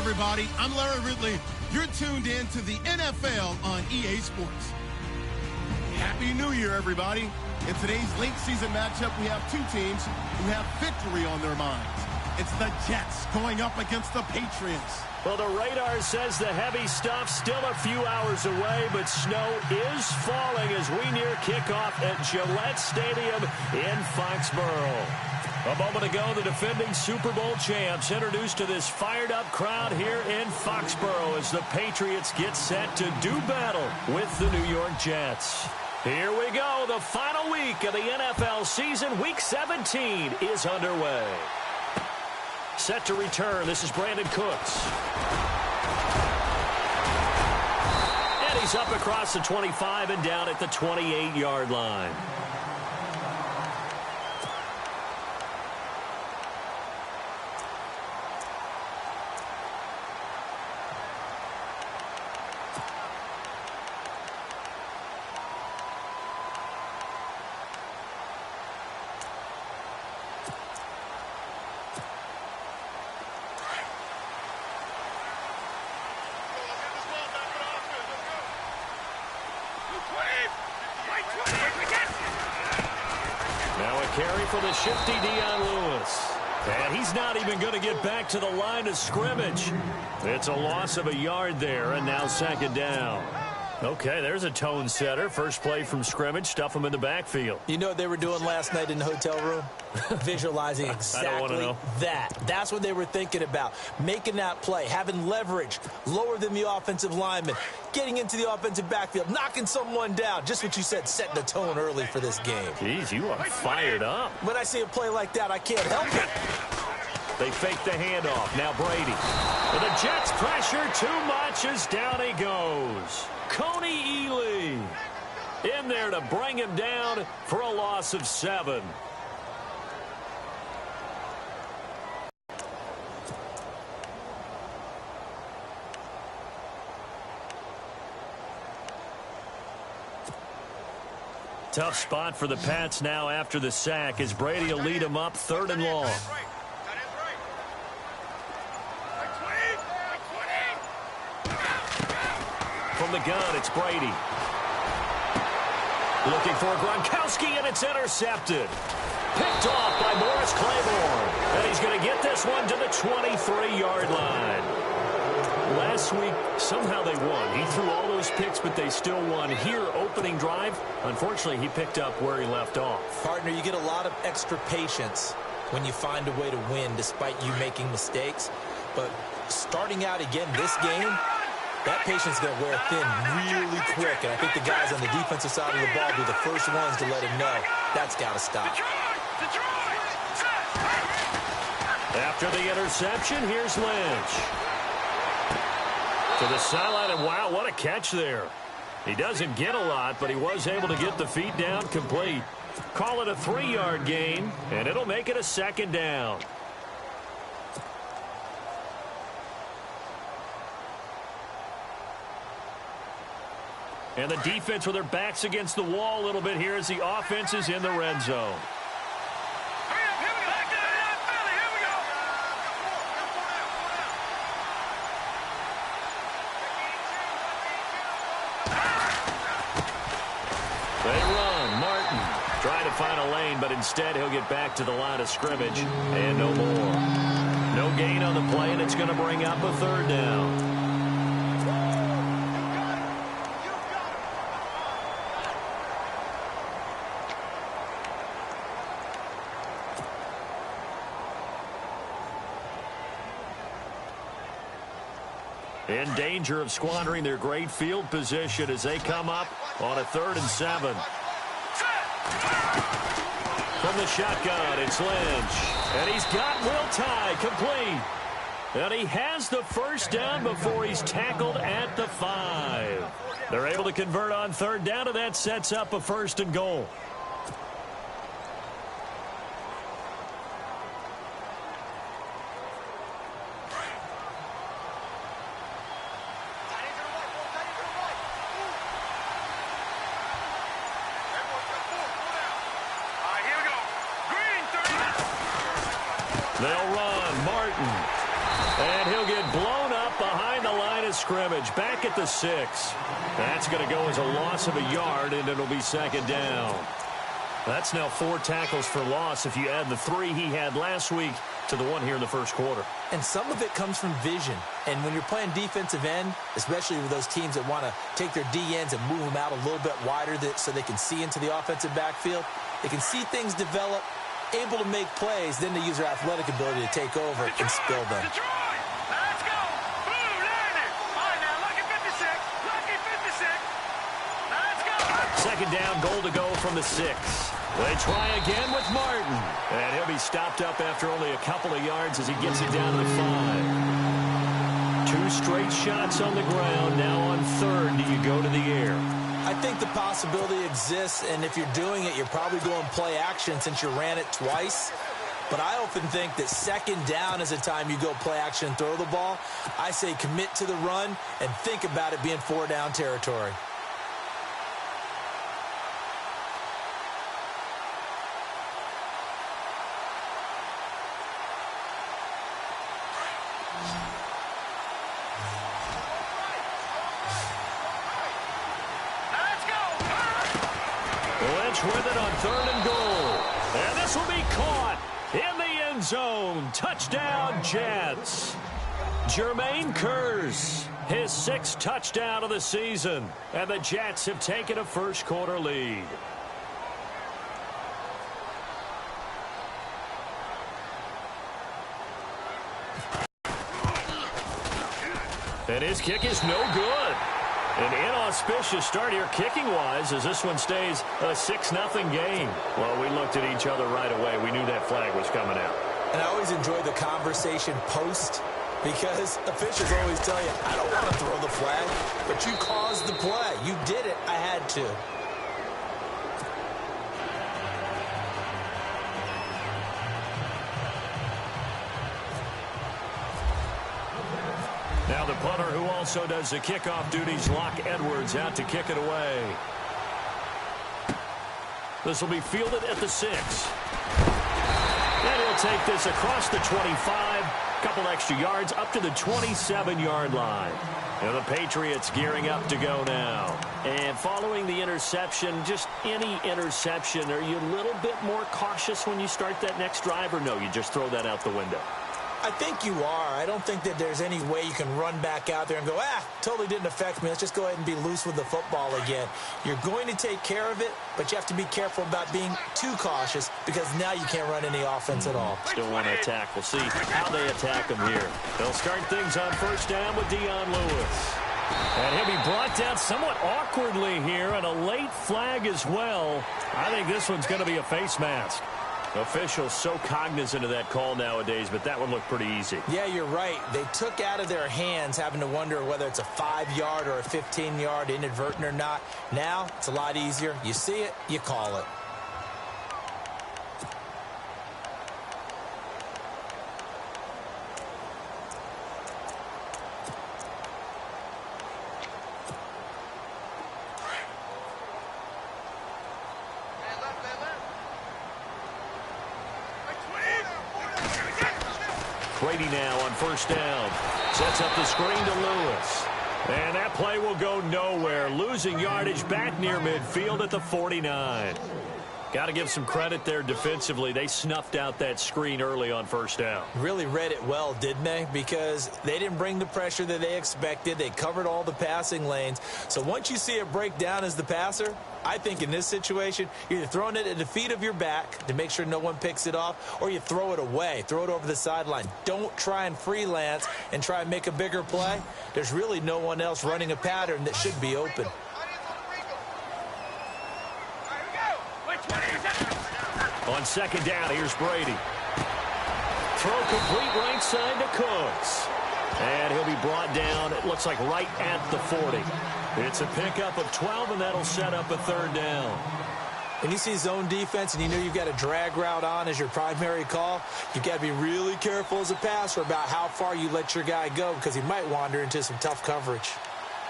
everybody. I'm Larry Ridley. You're tuned in to the NFL on EA Sports. Happy New Year, everybody. In today's late season matchup, we have two teams who have victory on their minds. It's the Jets going up against the Patriots. Well, the radar says the heavy stuff's still a few hours away, but snow is falling as we near kickoff at Gillette Stadium in Foxborough. A moment ago, the defending Super Bowl champs introduced to this fired-up crowd here in Foxborough as the Patriots get set to do battle with the New York Jets. Here we go. The final week of the NFL season, Week 17, is underway. Set to return. This is Brandon Cooks. And he's up across the 25 and down at the 28-yard line. Carry for the shifty Dion Lewis. And he's not even going to get back to the line of scrimmage. It's a loss of a yard there, and now second down. Okay, there's a tone setter. First play from scrimmage, stuff him in the backfield. You know what they were doing last night in the hotel room? Visualizing exactly that. That's what they were thinking about. Making that play, having leverage, lower than the offensive lineman, getting into the offensive backfield, knocking someone down. Just what you said, setting the tone early for this game. Jeez, you are fired up. When I see a play like that, I can't help it. They fake the handoff. Now Brady. But the Jets pressure too much as down he goes. Coney Ely in there to bring him down for a loss of 7. Tough spot for the Pats now after the sack as Brady will lead them up 3rd and long. From the gun, it's Brady. Looking for Gronkowski, and it's intercepted. Picked off by Morris Claiborne. And he's going to get this one to the 23-yard line. Last week, somehow they won. He threw all those picks, but they still won. Here, opening drive, unfortunately, he picked up where he left off. Partner, you get a lot of extra patience when you find a way to win despite you making mistakes. But starting out again this game, that patience is going to wear thin really quick, and I think the guys on the defensive side of the ball will be the first ones to let him know that's got to stop. After the interception, here's Lynch. To the sideline, and wow, what a catch there. He doesn't get a lot, but he was able to get the feet down complete. Call it a 3-yard gain, and it'll make it a 2nd down. And the defense with their backs against the wall a little bit here as the offense is in the red zone. They run. Martin trying to find a lane, but instead he'll get back to the line of scrimmage and no more. No gain on the play, and it's going to bring up a 3rd down. In danger of squandering their great field position as they come up on a 3rd and 7. From the shotgun, it's Lynch. And he's got Will Tye complete. And he has the first down before he's tackled at the 5. They're able to convert on 3rd down, and that sets up a 1st and goal. They'll run. Martin. And he'll get blown of scrimmage, back at the 6. That's going to go as a loss of a yard, and it'll be second down. That's now 4 tackles for loss if you add the 3 he had last week to the 1 here in the first quarter. And some of it comes from vision. And when you're playing defensive end, especially with those teams that want to take their D-ends and move them out a little bit wider so they can see into the offensive backfield, they can see things develop, able to make plays, then they use their athletic ability to take over and spill them. Let's go! Blue, landed! All right, now, lucky 56. Lucky 56. Let's go! Second down, goal to go from the 6. They try again with Martin. And he'll be stopped up after only a couple of yards as he gets it down to the 5. 2 straight shots on the ground. Now on 3rd, do you go to the air? I think the possibility exists, and if you're doing it, you're probably going play action since you ran it twice. But I often think that second down is a time you go play action and throw the ball. I say commit to the run and think about it being 4-down territory. With it on 3rd and goal. And this will be caught in the end zone. Touchdown, Jets. Jermaine Kearse, his 6th touchdown of the season. And the Jets have taken a first quarter lead. And his kick is no good. An inauspicious start here kicking-wise as this one stays a 6-0 game. Well, we looked at each other right away. We knew that flag was coming out. And I always enjoy the conversation post because officials always tell you, I don't want to throw the flag, but you caused the play. You did it. I had to. Now the punter who also does the kickoff duties, Locke Edwards, out to kick it away. This will be fielded at the 6. And he'll take this across the 25, couple extra yards up to the 27-yard line. Now the Patriots gearing up to go now. And following the interception, just any interception, are you a little bit more cautious when you start that next drive, or no, you just throw that out the window? I think you are. I don't think that there's any way you can run back out there and go, totally didn't affect me. Let's just go ahead and be loose with the football again. You're going to take care of it, but you have to be careful about being too cautious because now you can't run any offense at all. Still want to attack. We'll see how they attack them here. They'll start things on first down with Dion Lewis. And he'll be brought down somewhat awkwardly here, and a late flag as well. I think this one's going to be a face mask. Officials so cognizant of that call nowadays, but that one looked pretty easy. Yeah, you're right. They took out of their hands having to wonder whether it's a 5-yard or a 15-yard inadvertent or not. Now, it's a lot easier. You see it, you call it. Brady now on first down. Sets up the screen to Lewis. And that play will go nowhere. Losing yardage back near midfield at the 49. Got to give some credit there defensively. They snuffed out that screen early on first down. Really read it well, didn't they? Because they didn't bring the pressure that they expected. They covered all the passing lanes. So once you see it break down as the passer, I think in this situation, you're either throwing it at the feet of your back to make sure no one picks it off, or you throw it away, throw it over the sideline. Don't try and freelance and try and make a bigger play. There's really no one else running a pattern that should be open. On second down, here's Brady. Throw complete right side to Cooks. And he'll be brought down, it looks like right at the 40. It's a pickup of 12, and that'll set up a third down. When you see zone defense and you know you've got a drag route on as your primary call, you've got to be really careful as a passer about how far you let your guy go because he might wander into some tough coverage.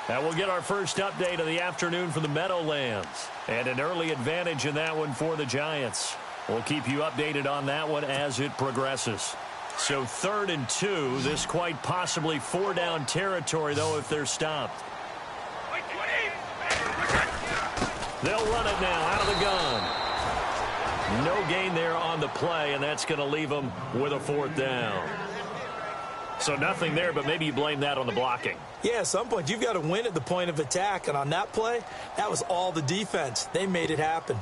Now we'll get our first update of the afternoon from the Meadowlands. And an early advantage in that one for the Giants. We'll keep you updated on that one as it progresses. So 3rd and 2. This quite possibly 4-down territory, though, if they're stopped. They'll run it now out of the gun. No gain there on the play, and that's going to leave them with a 4th down. So nothing there, but maybe you blame that on the blocking. Yeah, at some point, you've got to win at the point of attack, and on that play, that was all the defense. They made it happen.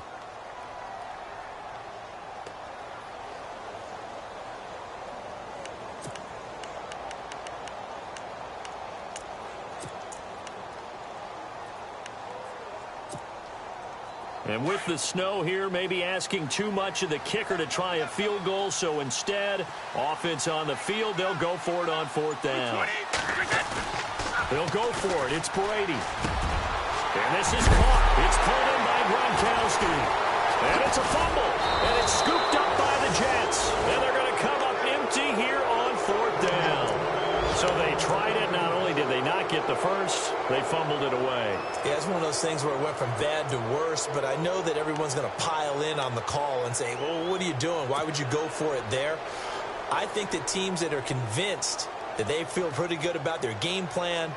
And with the snow here, maybe asking too much of the kicker to try a field goal. So instead, offense on the field, they'll go for it on 4th down. They'll go for it. It's Brady. And this is caught. It's pulled in by Gronkowski. And it's a fumble. And it's scooped up by the Jets. And they're going to come up empty here on 4th down. So they tried it. Not only did they not get the first, they fumbled it away. Yeah, it's one of those things where it went from bad to worse, but I know that everyone's going to pile in on the call and say, well, what are you doing? Why would you go for it there? I think that teams that are convinced that they feel pretty good about their game plan,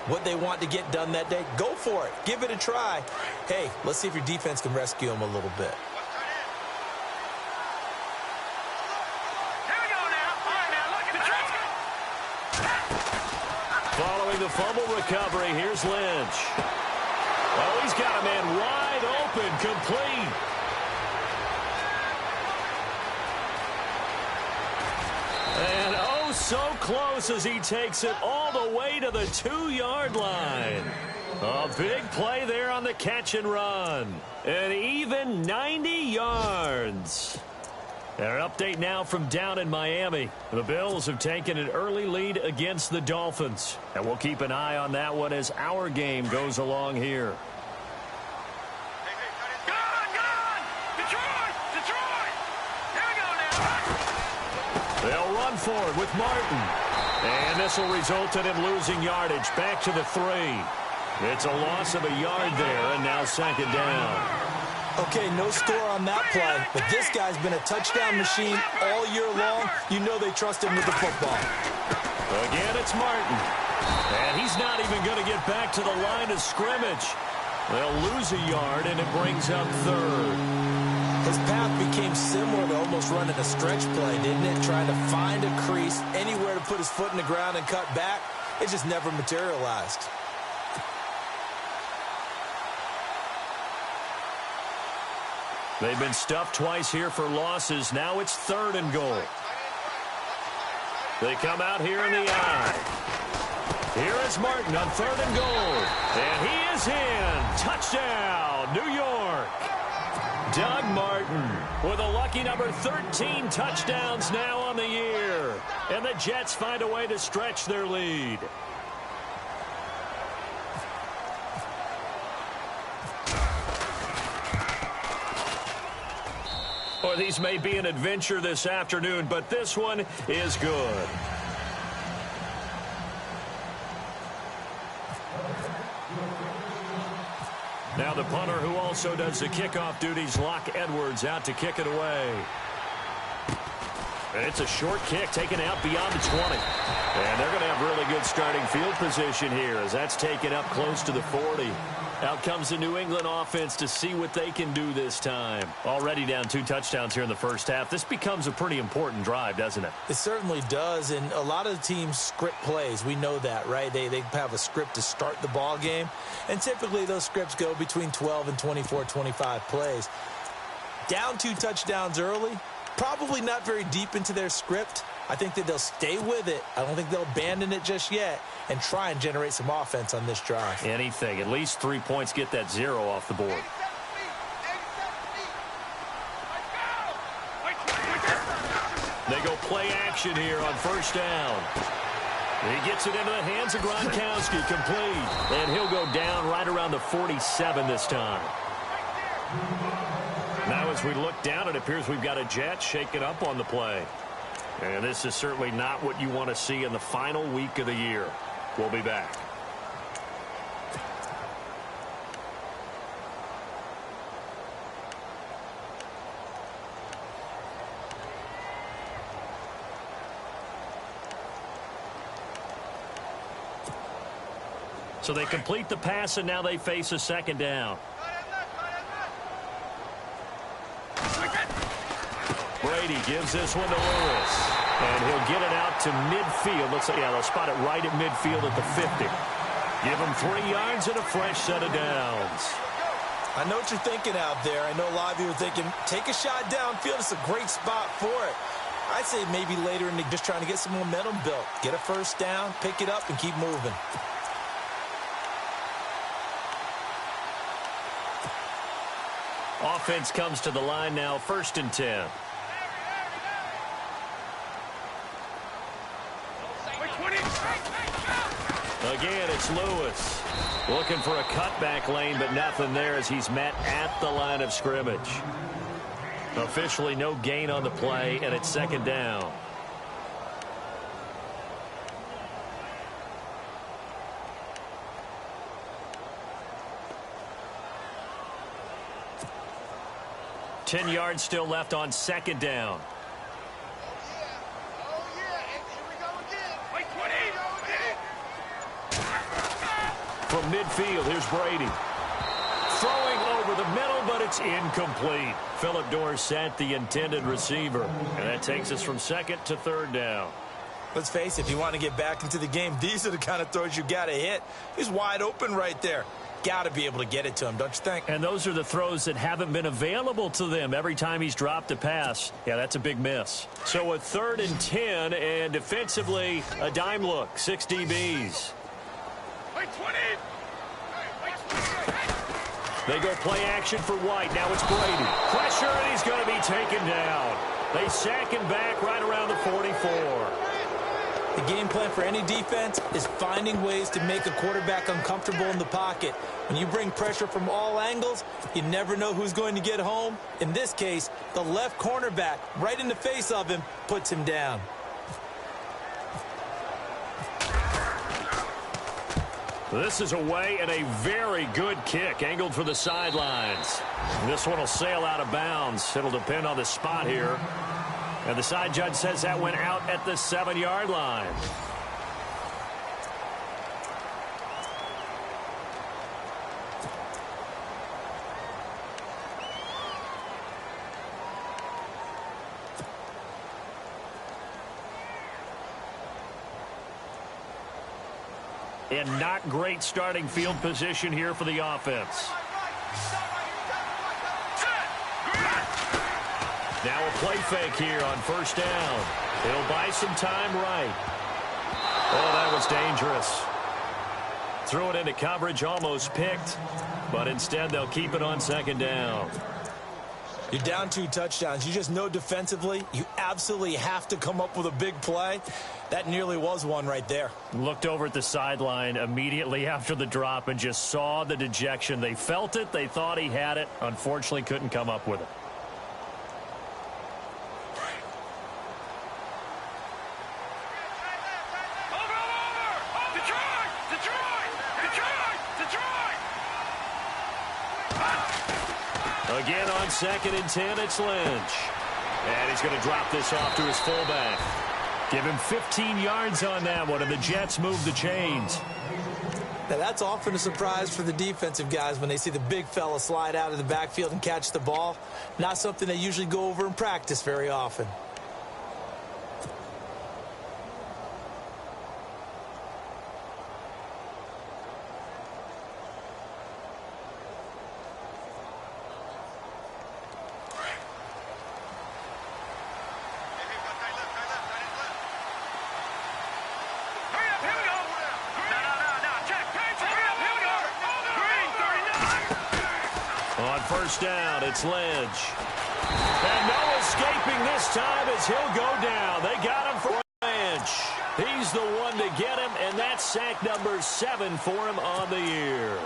what they want to get done that day, go for it. Give it a try. Hey, let's see if your defense can rescue them a little bit. Following the fumble recovery, here's Lynch. Oh, he's got a man wide open, complete. And oh, so close as he takes it all the way to the 2-yard line. A big play there on the catch and run. An even 90 yards. An update now from down in Miami. The Bills have taken an early lead against the Dolphins. And we'll keep an eye on that one as our game goes along here. They'll run forward with Martin. And this will result in him losing yardage back to the 3. It's a loss of a yard there, and now 2nd down. Okay, no score on that play, but this guy's been a touchdown machine all year long. You know they trust him with the football. Again, it's Martin. And he's not even going to get back to the line of scrimmage. They'll lose a yard, and it brings up 3rd. His path became similar to almost running a stretch play, didn't it? Trying to find a crease, anywhere to put his foot in the ground and cut back. It just never materialized. They've been stuffed twice here for losses. Now it's 3rd and goal. They come out here in the eye. Here is Martin on 3rd and goal. And he is in. Touchdown, New York. Doug Martin with a lucky number 13 touchdowns now on the year. And the Jets find a way to stretch their lead. Or these may be an adventure this afternoon, but this one is good. Now the punter who also does the kickoff duties, Locke Edwards, out to kick it away. And it's a short kick taken out beyond the 20. And they're going to have really good starting field position here as that's taken up close to the 40. Out comes the New England offense to see what they can do this time. Already down 2 touchdowns here in the first half. This becomes a pretty important drive, doesn't it? It certainly does, and a lot of the teams script plays. We know that, right? They have a script to start the ball game, and typically those scripts go between 12 and 24, 25 plays. Down 2 touchdowns early, probably not very deep into their script. I think that they'll stay with it. I don't think they'll abandon it just yet and try and generate some offense on this drive. Anything. At least 3 points, get that 0 off the board. They go play action here on 1st down. He gets it into the hands of Gronkowski, complete. And he'll go down right around the 47 this time. Now as we look down, it appears we've got a Jet shaking up on the play. And this is certainly not what you want to see in the final week of the year. We'll be back. So they complete the pass, and now they face a second down. Brady gives this one to Lewis. And he'll get it out to midfield. Looks like, yeah, they'll spot it right at midfield at the 50. Give him 3 yards and a fresh set of downs. I know what you're thinking out there. I know a lot of you are thinking, take a shot downfield. It's a great spot for it. I'd say maybe later in the just trying to get some momentum built. Get a first down, pick it up, and keep moving. Offense comes to the line now, 1st and 10. Again, it's Lewis. Looking for a cutback lane, but nothing there as he's met at the line of scrimmage. Officially no gain on the play, and it's second down. Ten yards still left on second down. From midfield, here's Brady. Throwing over the middle, but it's incomplete. Phillip Dorsett, the intended receiver. And that takes us from 2nd to 3rd down. Let's face it, if you want to get back into the game, these are the kind of throws you got to hit. He's wide open right there. Got to be able to get it to him, don't you think? And those are the throws that haven't been available to them every time he's dropped a pass. Yeah, that's a big miss. So a 3rd and 10, and defensively, a dime look, 6 DBs. They go play action for White. Now it's Brady. Pressure, and he's going to be taken down. They sack him back right around the 44. The game plan for any defense is finding ways to make a quarterback uncomfortable in the pocket. When you bring pressure from all angles, you never know who's going to get home. In this case, the left cornerback, right in the face of him, puts him down. This is away and a very good kick, angled for the sidelines. This one will sail out of bounds. It'll depend on the spot here. And the side judge says that went out at the 7-yard line. And not great starting field position here for the offense. Now a play fake here on 1st down. He'll buy some time right. Oh, that was dangerous. Threw it into coverage, almost picked. But instead, they'll keep it on 2nd down. You're down 2 touchdowns. You just know defensively you absolutely have to come up with a big play. That nearly was one right there. Looked over at the sideline immediately after the drop and just saw the dejection. They felt it. They thought he had it. Unfortunately, couldn't come up with it. Again on 2nd and 10, it's Lynch. And he's going to drop this off to his fullback. Give him 15 yards on that one, and the Jets move the chains. Now, that's often a surprise for the defensive guys when they see the big fella slide out of the backfield and catch the ball. Not something they usually go over in practice very often. First down, it's Lynch. And no escaping this time as he'll go down. They got him for Lynch. He's the one to get him, and that's sack number 7 for him on the year.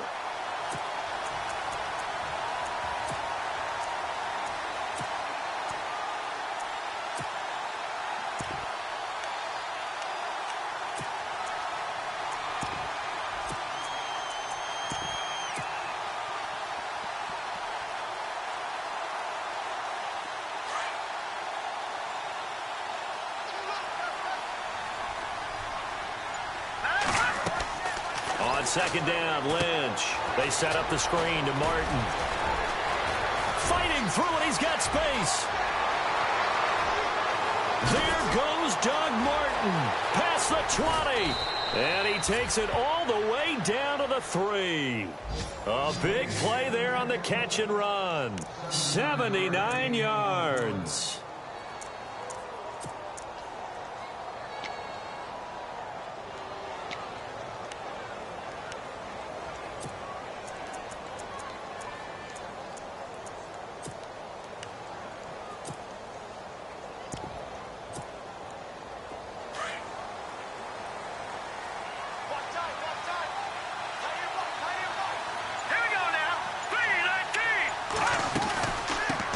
On second down, Lynch. They set up the screen to Martin. Fighting through it. He's got space. There goes Doug Martin. Past the 20. And he takes it all the way down to the 3. A big play there on the catch and run. 79 yards.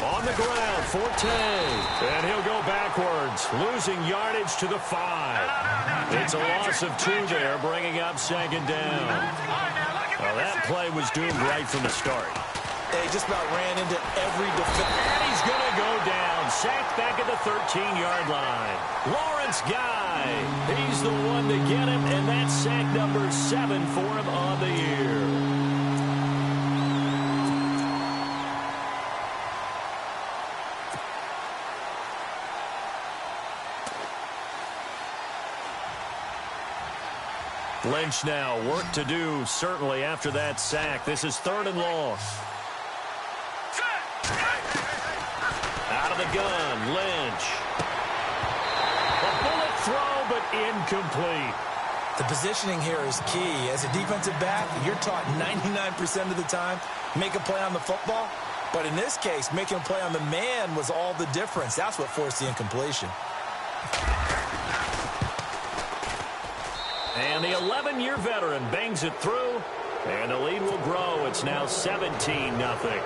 On the ground, Forte. And he'll go backwards, losing yardage to the 5. It's a loss of 2 there, bringing up second down. Well, that play was doomed right from the start. They just about ran into every defender. And he's going to go down, sacked back at the 13-yard line. Lawrence Guy, he's the one to get him, and that's sack number 7 for him on the year. Lynch now, work to do, certainly, after that sack. This is 3rd and long. Out of the gun, Lynch. A bullet throw, but incomplete. The positioning here is key. As a defensive back, you're taught 99% of the time, make a play on the football. But in this case, making a play on the man was all the difference. That's what forced the incompletion. And the 11-year veteran bangs it through, and the lead will grow. It's now 17-0.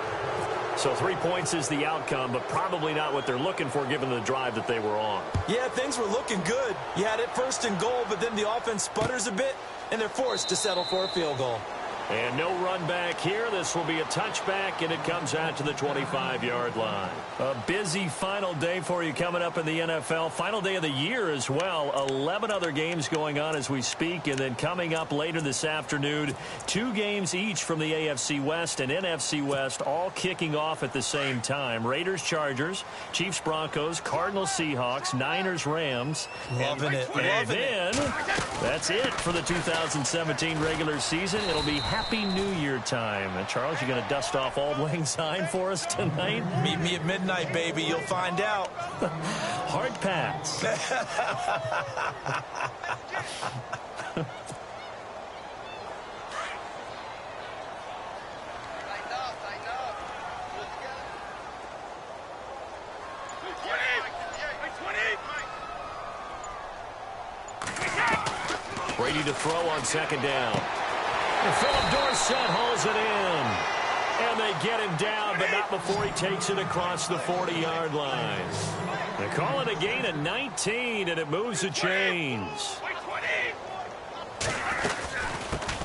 So 3 points is the outcome, but probably not what they're looking for given the drive that they were on. Yeah, things were looking good. You had it 1st and goal, but then the offense sputters a bit, and they're forced to settle for a field goal. And no run back here. This will be a touchback, and it comes out to the 25-yard line. A busy final day for you coming up in the NFL. Final day of the year as well. 11 other games going on as we speak. And then coming up later this afternoon, 2 games each from the AFC West and NFC West, all kicking off at the same time. Raiders, Chargers, Chiefs, Broncos, Cardinals, Seahawks, Niners, Rams. Loving it. And then that's it for the 2017 regular season. It'll be Happy New Year time. And Charles, you going to dust off Auld Lang Syne for us tonight? Meet me at midnight, baby. You'll find out. Hard pass. Brady to throw on second down. And Philip Dorsett hauls it in. And they get him down, but not before he takes it across the 40-yard line. They call it a gain of 19, and it moves the chains.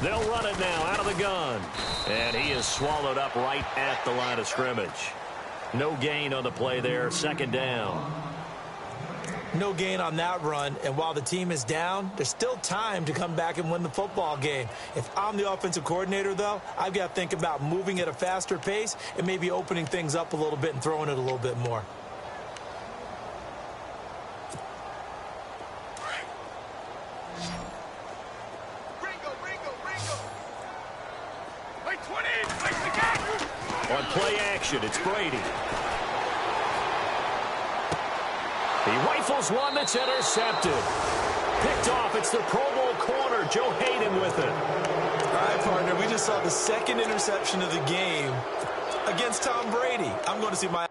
They'll run it now out of the gun. And he is swallowed up right at the line of scrimmage. No gain on the play there, second down. No gain on that run, and while the team is down, there's still time to come back and win the football game. If I'm the offensive coordinator, though, I've got to think about moving at a faster pace and maybe opening things up a little bit and throwing it a little bit more. On play action, it's Brady. He rifles one that's intercepted. Picked off. It's the Pro Bowl corner, Joe Hayden, with it. All right, partner, we just saw the 2nd interception of the game against Tom Brady. I'm going to see my...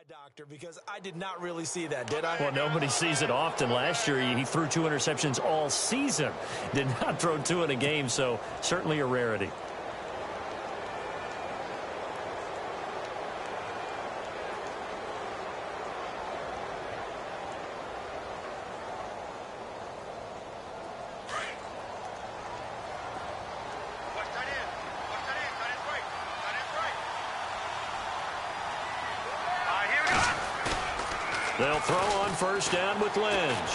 doctor, because I did not really see that, did I? Well, nobody sees it often. Last year, he threw 2 interceptions all season. Did not throw 2 in a game, so certainly a rarity. They'll throw on first down with Lynch.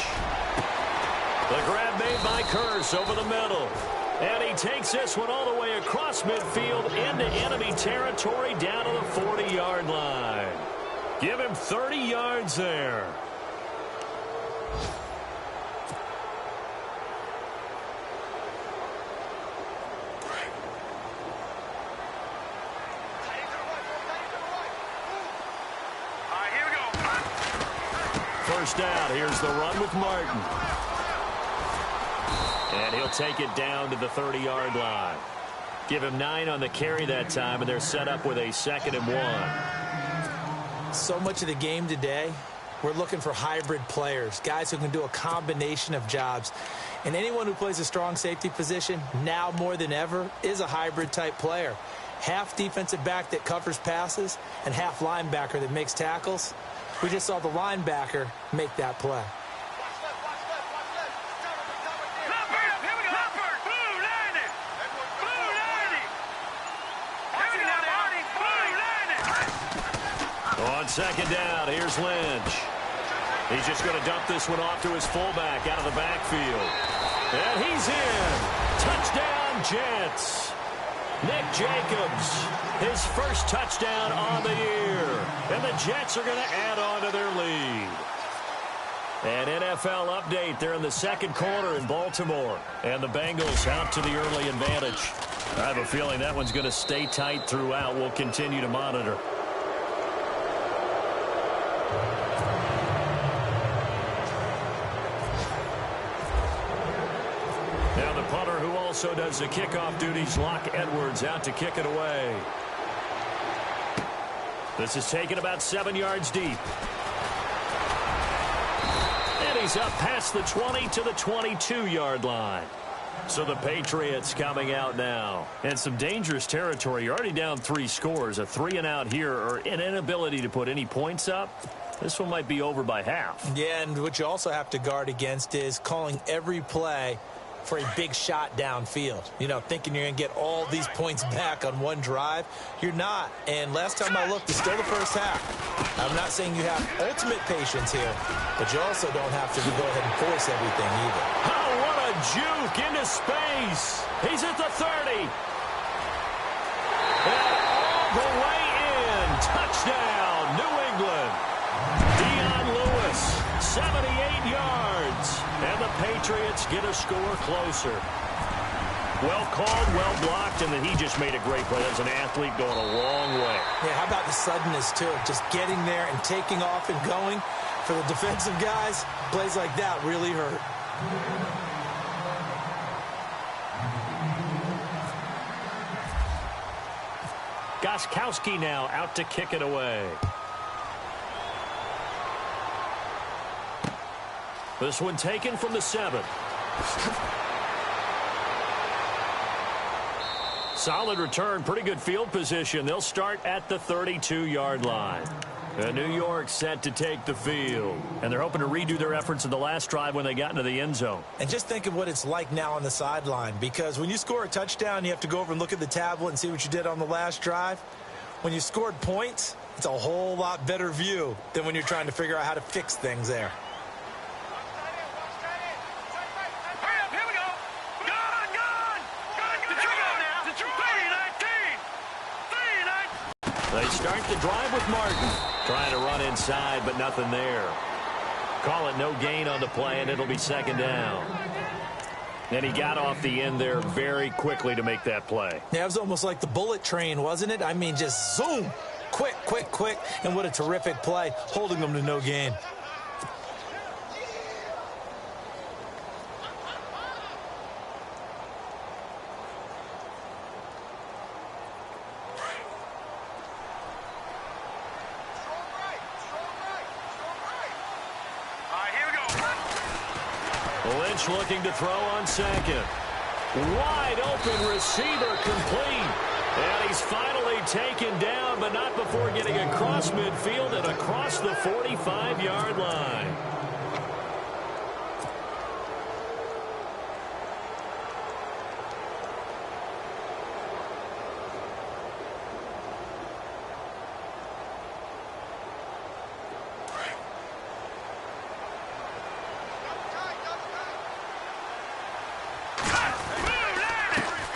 The grab made by Kearse over the middle. And he takes this one all the way across midfield into enemy territory down to the 40-yard line. Give him 30 yards there. First down. Here's the run with Martin. And he'll take it down to the 30-yard line. Give him 9 on the carry that time, and they're set up with a 2nd and 1. So much of the game today, we're looking for hybrid players, guys who can do a combination of jobs. And anyone who plays a strong safety position, now more than ever, is a hybrid-type player. Half defensive back that covers passes and half linebacker that makes tackles. We just saw the linebacker make that play. On second down, here's Lynch. He's just going to dump this one off to his fullback out of the backfield. And he's in. Touchdown, Jets. Nick Jacobs, his first touchdown on the year. And the Jets are going to add on to their lead. An NFL update. They're in the second quarter in Baltimore. And the Bengals out to the early advantage. I have a feeling that one's going to stay tight throughout. We'll continue to monitor. Now the punter who also does the kickoff duties, Locke Edwards, out to kick it away. This is taken about 7 yards deep. And he's up past the 20 to the 22-yard line. So the Patriots coming out now. And some dangerous territory. You're already down 3 scores. A 3-and-out here, or an inability to put any points up. This one might be over by half. Yeah, and what you also have to guard against is calling every play for a big shot downfield. You know, thinking you're going to get all these points back on one drive. You're not. And last time I looked, it's still the first half. I'm not saying you have ultimate patience here, but you also don't have to go ahead and force everything either. Oh, what a juke into space. He's at the 30. And all the way in. Touchdown, New England. Dion Lewis, 78 yards. And the Patriots get a score closer. Well called, well blocked, and then he just made a great play. As an athlete going a long way. Yeah, how about the suddenness, too? Just getting there and taking off and going. For the defensive guys, plays like that really hurt. Gostkowski now out to kick it away. This one taken from the 7. Solid return, pretty good field position. They'll start at the 32-yard line. New York set to take the field. And they're hoping to redo their efforts in the last drive when they got into the end zone. And just think of what it's like now on the sideline. Because when you score a touchdown, you have to go over and look at the tablet and see what you did on the last drive. When you scored points, it's a whole lot better view than when you're trying to figure out how to fix things there. They start the drive with Martin. Trying to run inside, but nothing there. Call it no gain on the play, and it'll be second down. And he got off the end there very quickly to make that play. Yeah, it was almost like the bullet train, wasn't it? I mean, just zoom. Quick, quick, quick. And what a terrific play, holding them to no gain. Lynch looking to throw on second. Wide open receiver complete. And he's finally taken down, but not before getting across midfield and across the 45-yard line.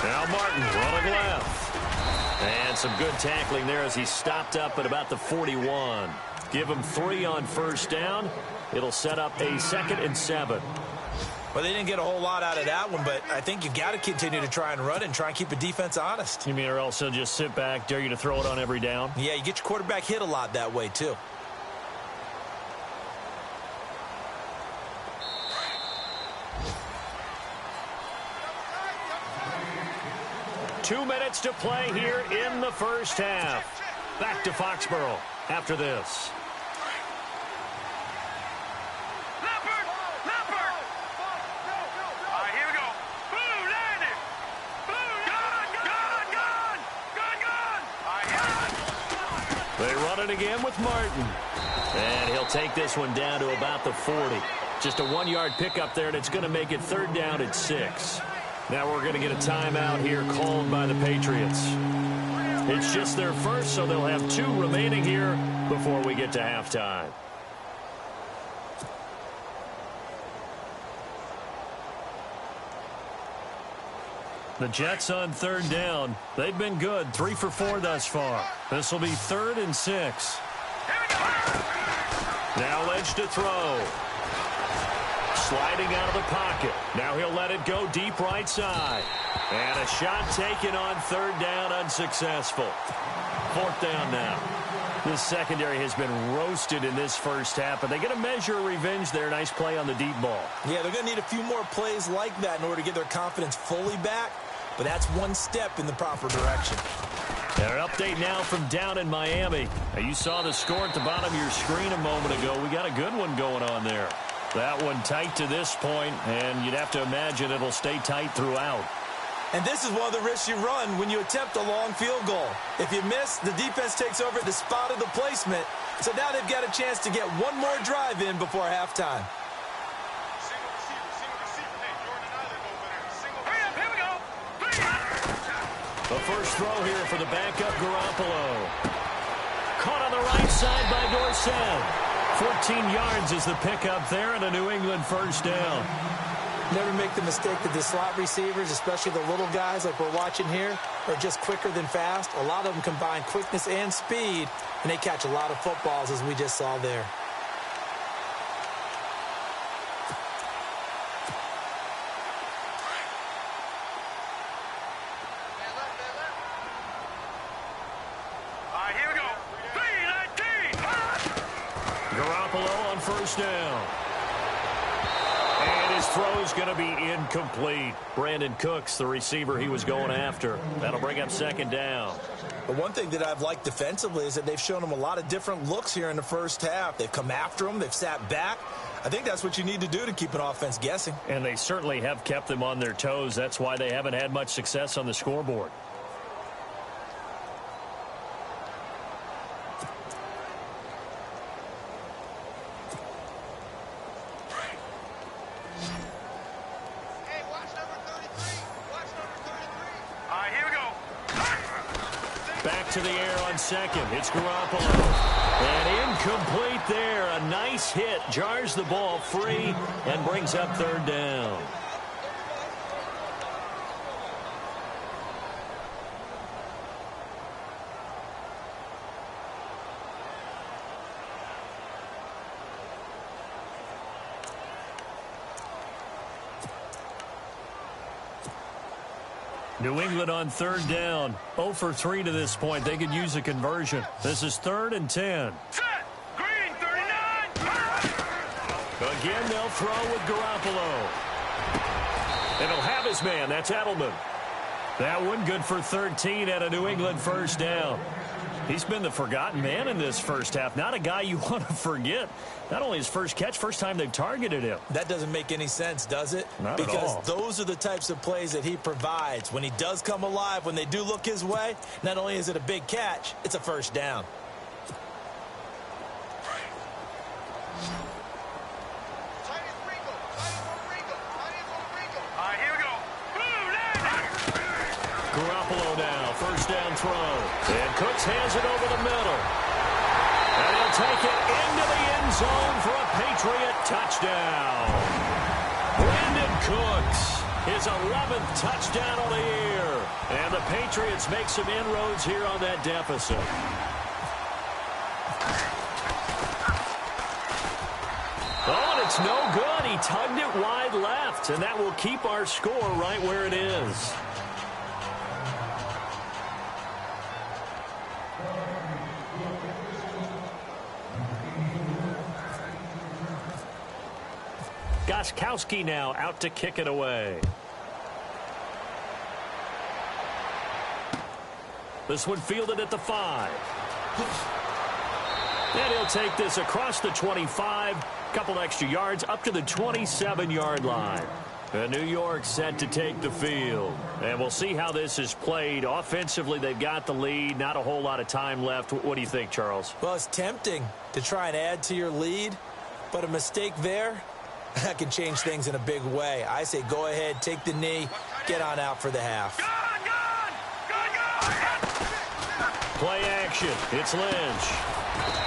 Now Martin running left. And some good tackling there as he stopped up at about the 41. Give him 3 on first down. It'll set up a 2nd and 7. Well, they didn't get a whole lot out of that one, but I think you got to continue to try and run and try and keep the defense honest. You mean or else he'll just sit back, dare you to throw it on every down? Yeah, you get your quarterback hit a lot that way, too. Two minutes to play here in the first half. Back to Foxborough after this. They run it again with Martin. And he'll take this one down to about the 40. Just a 1-yard pickup there, and it's going to make it 3rd down at 6. Now we're going to get a timeout here called by the Patriots. It's just their first, so they'll have 2 remaining here before we get to halftime. The Jets on 3rd down. They've been good, 3 for 4 thus far. This will be 3rd and 6. Now Lynch to throw. Sliding out of the pocket. Now he'll let it go deep right side. And a shot taken on 3rd down, unsuccessful. 4th down now. This secondary has been roasted in this first half, but they get a measure of revenge there. Nice play on the deep ball. Yeah, they're going to need a few more plays like that in order to get their confidence fully back. But that's one step in the proper direction. And an update now from down in Miami. Now, you saw the score at the bottom of your screen a moment ago. We got a good one going on there. That one tight to this point, and you'd have to imagine it'll stay tight throughout. And this is one of the risks you run when you attempt a long field goal. If you miss, the defense takes over at the spot of the placement. So now they've got a chance to get one more drive in before halftime. The first throw here for the backup Garoppolo. Caught on the right side by Dorsett. 14 yards is the pickup there and a New England first down. Never make the mistake that the slot receivers, especially the little guys like we're watching here, are just quicker than fast. A lot of them combine quickness and speed, and they catch a lot of footballs, as we just saw there. Garoppolo on first down. And his throw is going to be incomplete. Brandon Cooks, the receiver he was going after. That'll bring up 2nd down. But one thing that I've liked defensively is that they've shown him a lot of different looks here in the first half. They've come after him. They've sat back. I think that's what you need to do to keep an offense guessing. And they certainly have kept them on their toes. That's why they haven't had much success on the scoreboard. Back to the air on 2nd. It's Garoppolo. And incomplete there. A nice hit. Jars the ball free and brings up 3rd down. New England on 3rd down. 0 for 3 to this point. They could use a conversion. This is 3rd and 10. Set. Green 39. Again, they'll throw with Garoppolo. And he'll have his man. That's Edelman. That one good for 13 at a New England first down. He's been the forgotten man in this first half. Not a guy you want to forget. Not only his first catch, first time they've targeted him. That doesn't make any sense, does it? Not at all. Because those are the types of plays that he provides. When he does come alive, when they do look his way, not only is it a big catch, it's a first down. Garoppolo now, first down throw. And Cooks hands it over the middle. And he'll take it into the end zone for a Patriot touchdown. Brandon Cooks, his 11th touchdown of the year. And the Patriots make some inroads here on that deficit. Oh, and it's no good. He tugged it wide left, and that will keep our score right where it is. Gostkowski now out to kick it away. This one fielded at the 5. And he'll take this across the 25. Couple extra yards up to the 27-yard line. And New York set to take the field. And we'll see how this is played. Offensively, they've got the lead. Not a whole lot of time left. What do you think, Charles? Well, it's tempting to try and add to your lead. But a mistake there, that can change things in a big way. I say go ahead, take the knee, get on out for the half. Play action. It's Lynch.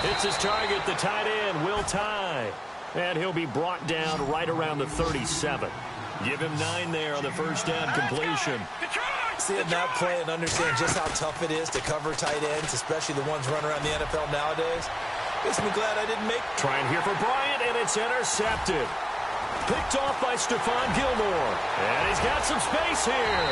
Hits his target, the tight end, Will Tye. And he'll be brought down right around the 37. Give him 9 there on the first down completion. Seeing that play and understand just how tough it is to cover tight ends, especially the ones running around the NFL nowadays, makes me glad I didn't make. Trying here for Bryant, and it's intercepted. Picked off by Stephon Gilmore. And he's got some space here.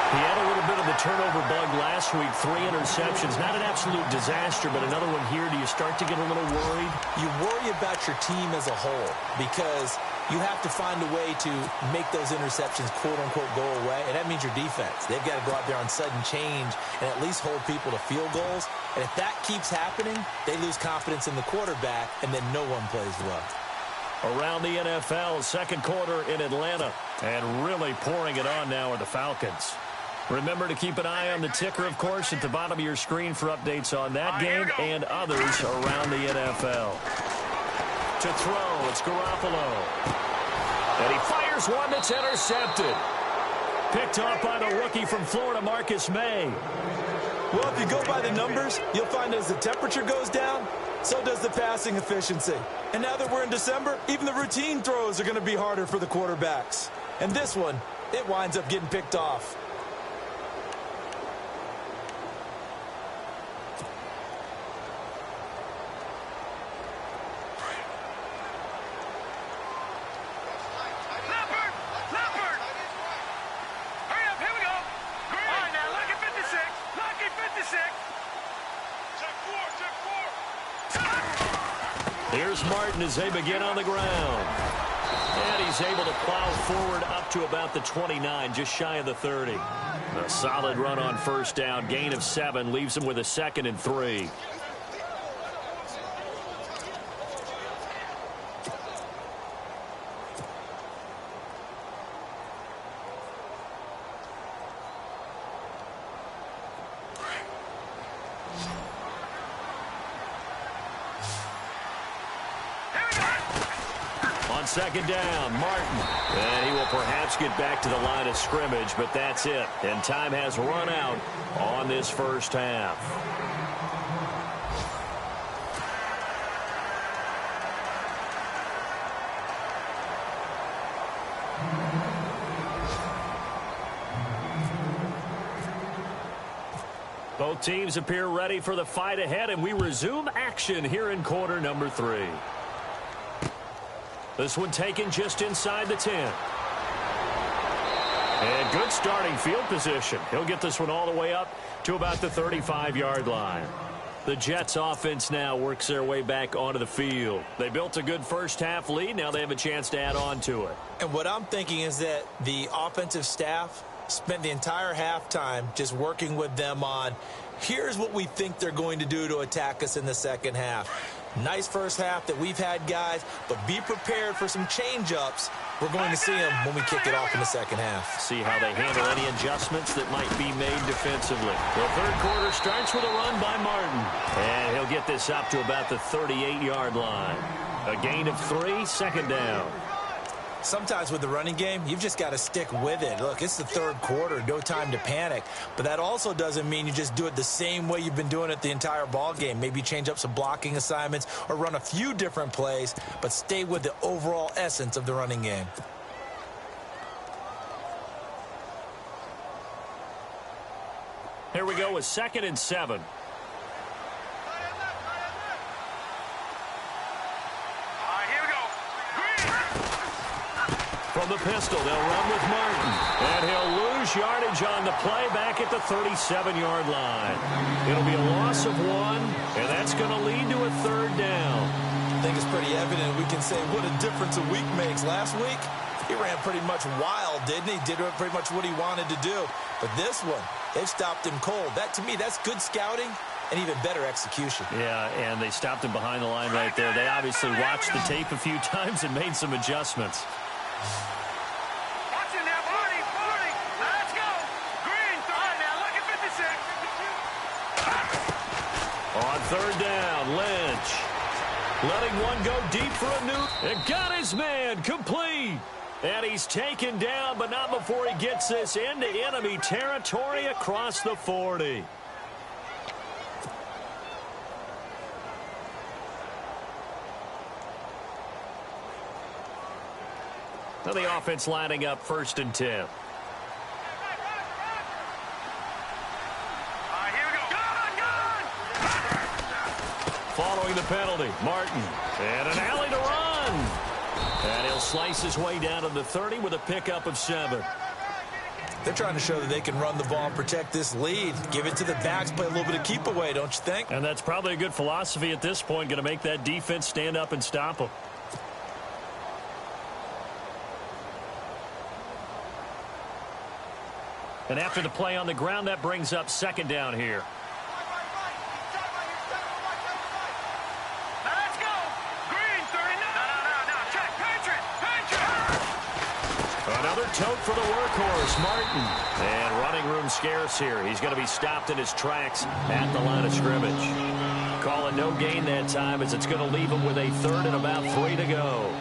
He had a little bit of the turnover bug last week. 3 interceptions. Not an absolute disaster, but another one here. Do you start to get a little worried? You worry about your team as a whole because you have to find a way to make those interceptions, quote-unquote, go away, and that means your defense. They've got to go out there on sudden change and at least hold people to field goals. And if that keeps happening, they lose confidence in the quarterback, and then no one plays well. Around the NFL, second quarter in Atlanta, and really pouring it on now are the Falcons. Remember to keep an eye on the ticker, of course, at the bottom of your screen for updates on that game and others around the NFL. To throw, it's Garoppolo. And he fires one that's intercepted. Picked off by the rookie from Florida, Marcus May. Well, if you go by the numbers, you'll find as the temperature goes down, so does the passing efficiency. And now that we're in December, even the routine throws are going to be harder for the quarterbacks. And this one, it winds up getting picked off. Here's Martin as they begin on the ground. And he's able to plow forward up to about the 29, just shy of the 30. A solid run on first down. Gain of 7 leaves him with a 2nd and 3. Second down, Martin. And he will perhaps get back to the line of scrimmage, but that's it. And time has run out on this first half. Both teams appear ready for the fight ahead, and we resume action here in quarter number 3. This one taken just inside the 10. And good starting field position. He'll get this one all the way up to about the 35-yard line. The Jets offense now works their way back onto the field. They built a good first half lead. Now they have a chance to add on to it. And what I'm thinking is that the offensive staff spent the entire halftime just working with them on, here's what we think they're going to do to attack us in the second half. Nice first half that we've had, guys, but be prepared for some change-ups. We're going to see them when we kick it off in the second half. See how they handle any adjustments that might be made defensively. The third quarter starts with a run by Martin. And he'll get this up to about the 38-yard line. A gain of 3, second down. Sometimes with the running game, you've just got to stick with it. Look, it's the third quarter, no time to panic. But that also doesn't mean you just do it the same way you've been doing it the entire ball game. Maybe change up some blocking assignments or run a few different plays, but stay with the overall essence of the running game. Here we go with 2nd and 7. Here we go. From the pistol, they'll run with Martin. And he'll lose yardage on the play back at the 37-yard line. It'll be a loss of 1, and that's going to lead to a 3rd down. I think it's pretty evident. We can say what a difference a week makes. Last week, he ran pretty much wild, didn't he? Did pretty much what he wanted to do. But this one, they've stopped him cold. That, to me, that's good scouting and even better execution. Yeah, and they stopped him behind the line right there. They obviously watched the tape a few times and made some adjustments. Watch it now, 40. Now let's go. Green, now look at 56. On 3rd down, Lynch. Letting one go deep for a new. And got his man complete. And he's taken down, but not before he gets this into enemy territory across the 40. Now the offense lining up 1st and 10. Here we go. Gun! Following the penalty, Martin. And an alley to run. And he'll slice his way down to the 30 with a pickup of 7. They're trying to show that they can run the ball and protect this lead. Give it to the backs, play a little bit of keep away, don't you think? And that's probably a good philosophy at this point, going to make that defense stand up and stop them. And after the play on the ground, that brings up 2nd down here. Now let's go. Green, 39. No. Check. Patriot. Another tote for the workhorse, Martin. And running room scarce here. He's going to be stopped in his tracks at the line of scrimmage. Call it no gain that time as it's going to leave him with a 3rd and about 3 to go.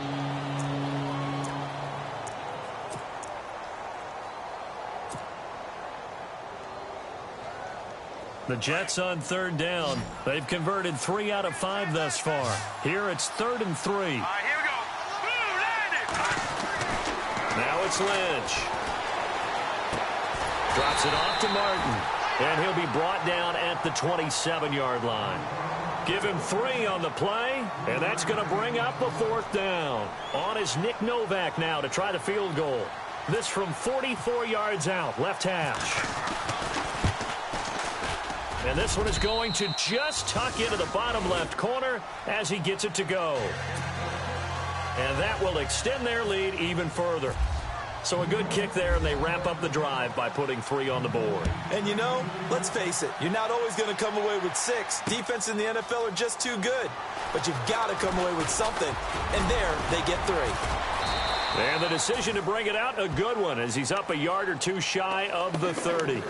The Jets on 3rd down. They've converted 3 out of 5 thus far. Here it's 3rd and 3. All right, here we go. Boom, landed. Now it's Lynch. Drops it off to Martin. And he'll be brought down at the 27-yard line. Give him 3 on the play, and that's going to bring up a 4th down. On is Nick Novak now to try the field goal. This from 44 yards out, left hash. And this one is going to just tuck into the bottom left corner as he gets it to go. And that will extend their lead even further. So a good kick there, and they wrap up the drive by putting 3 on the board. And you know, let's face it, you're not always going to come away with 6. Defense in the NFL are just too good. But you've got to come away with something. And there, they get 3. And the decision to bring it out, a good one, as he's up a yard or 2 shy of the 30.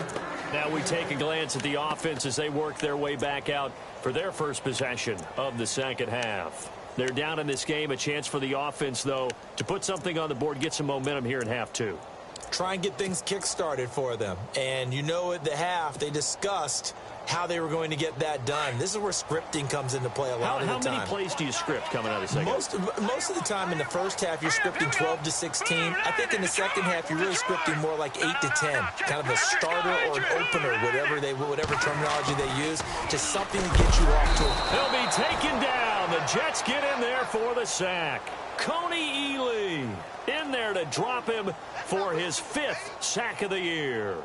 Now we take a glance at the offense as they work their way back out for their first possession of the 2nd half. They're down in this game. A chance for the offense, though, to put something on the board, get some momentum here in half 2. Try and get things kick-started for them. And you know at the half, they discussed how they were going to get that done. This is where scripting comes into play a lot of the time. How many plays do you script coming out of the 2nd? Most of the time in the first half, you're scripting 12 to 16. I think in the 2nd half, you're really scripting more like 8 to 10. Kind of a starter or an opener, whatever terminology they use, just something to get you off to. He'll be taken down. The Jets get in there for the sack. Coney Ely in there to drop him for his 5th sack of the year.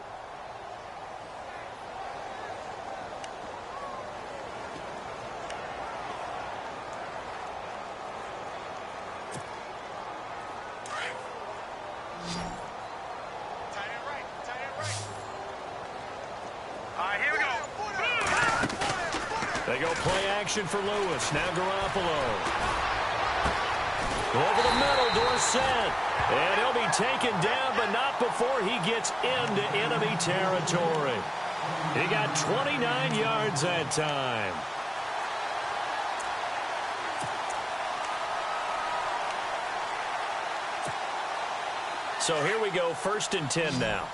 They go play action for Lewis. Now Garoppolo. Over the middle, Dorsett. And he'll be taken down, but not before he gets into enemy territory. He got 29 yards that time. So here we go, 1st and 10 now.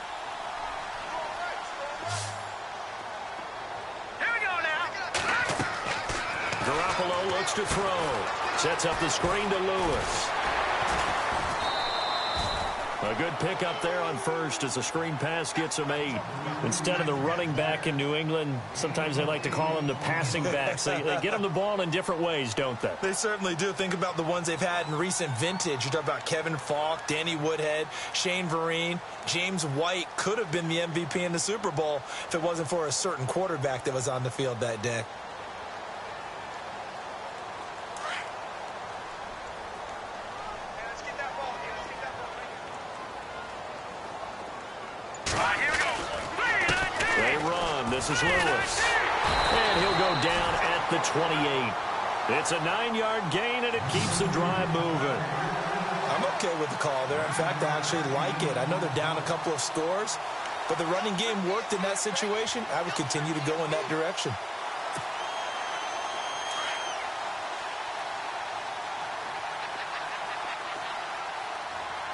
Garoppolo looks to throw. Sets up the screen to Lewis. A good pickup there on first as the screen pass gets him 8. Instead of the running back in New England, sometimes they like to call them the passing backs. They get them the ball in different ways, don't they? They certainly do. Think about the ones they've had in recent vintage. You talk about Kevin Falk, Danny Woodhead, Shane Vereen. James White could have been the MVP in the Super Bowl if it wasn't for a certain quarterback that was on the field that day. This is Lewis. And he'll go down at the 28. It's a 9-yard gain, and it keeps the drive moving. I'm okay with the call there. In fact, I actually like it. I know they're down a couple of scores, but the running game worked in that situation. I would continue to go in that direction.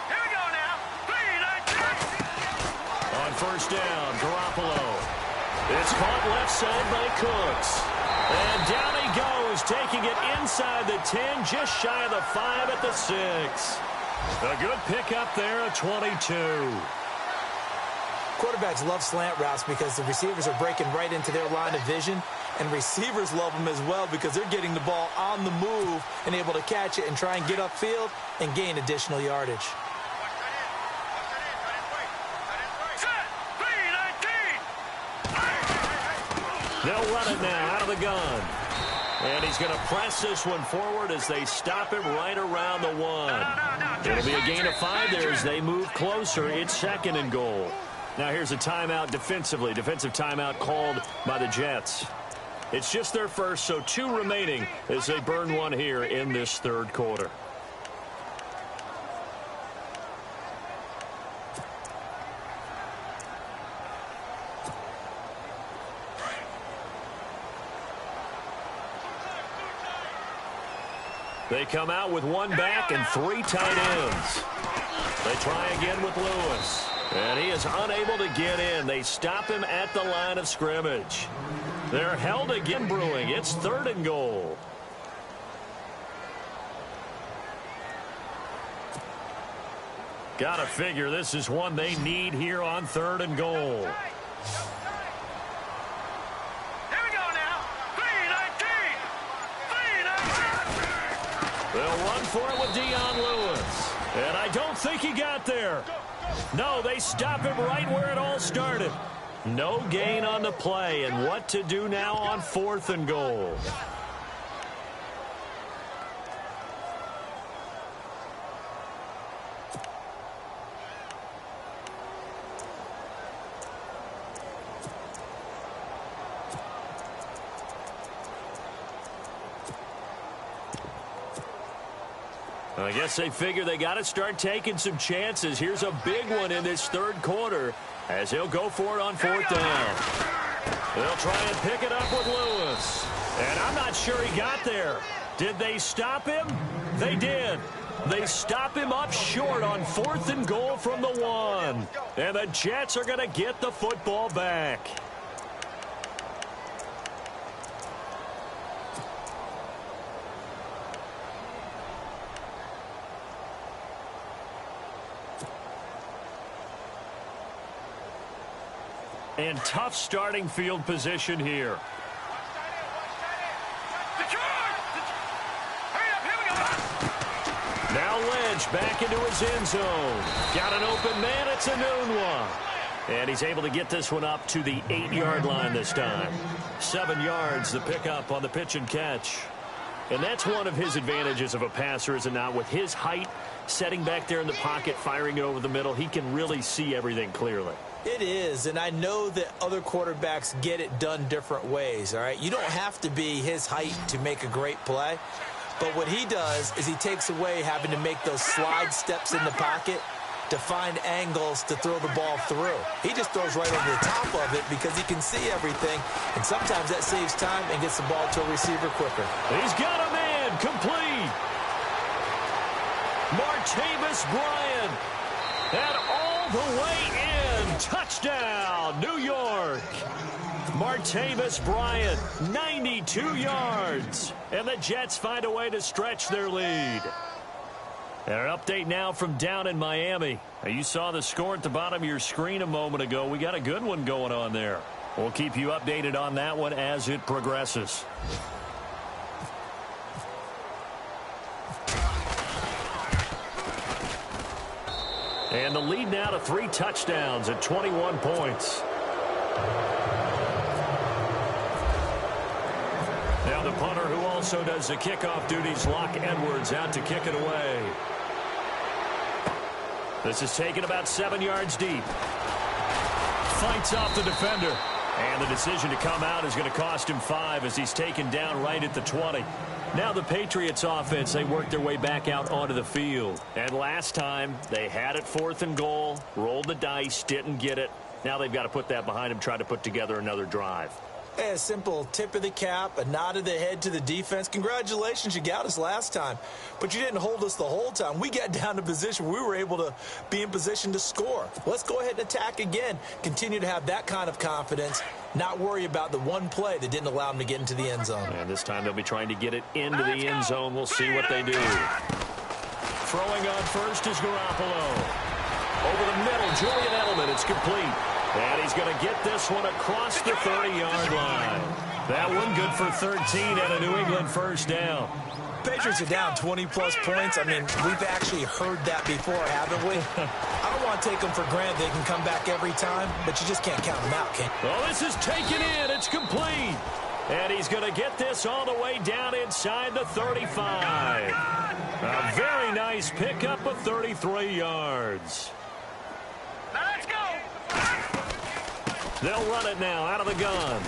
Here we go now. 3-19. On first down, Garoppolo. It's caught left side by Cooks. And down he goes, taking it inside the 10, just shy of the 5 at the 6. A good pickup there at 22. Quarterbacks love slant routes because the receivers are breaking right into their line of vision, and receivers love them as well because they're getting the ball on the move and able to catch it and try and get upfield and gain additional yardage. They'll run it now out of the gun. And he's going to press this one forward as they stop him right around the 1. It'll be a gain of 5 there as they move closer. It's 2nd and goal. Now here's a timeout defensively. Defensive timeout called by the Jets. It's just their first, so 2 remaining as they burn one here in this 3rd quarter. They come out with 1 back and 3 tight ends. They try again with Lewis. And he is unable to get in. They stop him at the line of scrimmage. They're held again brewing. It's 3rd and goal. Gotta figure this is one they need here on 3rd and goal. They'll run for it with Dion Lewis. And I don't think he got there. No, they stop him right where it all started. No gain on the play. And what to do now on 4th and goal. I guess they figure they got to start taking some chances. Here's a big one in this 3rd quarter as he'll go for it on 4th down. They'll try and pick it up with Lewis. And I'm not sure he got there. Did they stop him? They did. They stop him up short on 4th and goal from the 1. And the Jets are going to get the football back. And tough starting field position here. Now Lynch back into his end zone. Got an open man. It's a noon one. And he's able to get this one up to the 8-yard line this time. 7 yards, the pickup on the pitch and catch. And that's one of his advantages of a passer, is it not? With his height, setting back there in the pocket, firing it over the middle, he can really see everything clearly. It is, and I know that other quarterbacks get it done different ways, all right? You don't have to be his height to make a great play, but what he does is he takes away having to make those slide steps in the pocket to find angles to throw the ball through. He just throws right over the top of it because he can see everything, and sometimes that saves time and gets the ball to a receiver quicker. He's got a man complete. Martavis Bryant, and all the way in. Touchdown, New York. Martavis Bryant, 92 yards. And the Jets find a way to stretch their lead. And an update now from down in Miami. Now, you saw the score at the bottom of your screen a moment ago. We got a good one going on there. We'll keep you updated on that one as it progresses. And the lead now to 3 touchdowns at 21 points. Now the punter who also does the kickoff duties, Locke Edwards, out to kick it away. This is taken about 7 yards deep. Fights off the defender. And the decision to come out is going to cost him 5 as he's taken down right at the 20. Now the Patriots offense, they worked their way back out onto the field. And last time, they had it 4th and goal, rolled the dice, didn't get it. Now they've got to put that behind them, try to put together another drive. A simple tip of the cap, a nod of the head to the defense. Congratulations, you got us last time. But you didn't hold us the whole time. We got down to position where we were able to be in position to score. Let's go ahead and attack again. Continue to have that kind of confidence. Not worry about the one play that didn't allow them to get into the end zone. And this time they'll be trying to get it into the end zone. We'll see what they do. Throwing on first is Garoppolo. Over the middle, Julian Edelman. It's complete. And he's going to get this one across the 30-yard line. That one good for 13 and a New England first down. Patriots are down 20-plus points. I mean, we've actually heard that before, haven't we? I don't want to take them for granted they can come back every time, but you just can't count them out, can you? Well, this is taken in. It's complete. And he's going to get this all the way down inside the 35. A very nice pickup of 33 yards. Now let's go. They'll run it now out of the gun.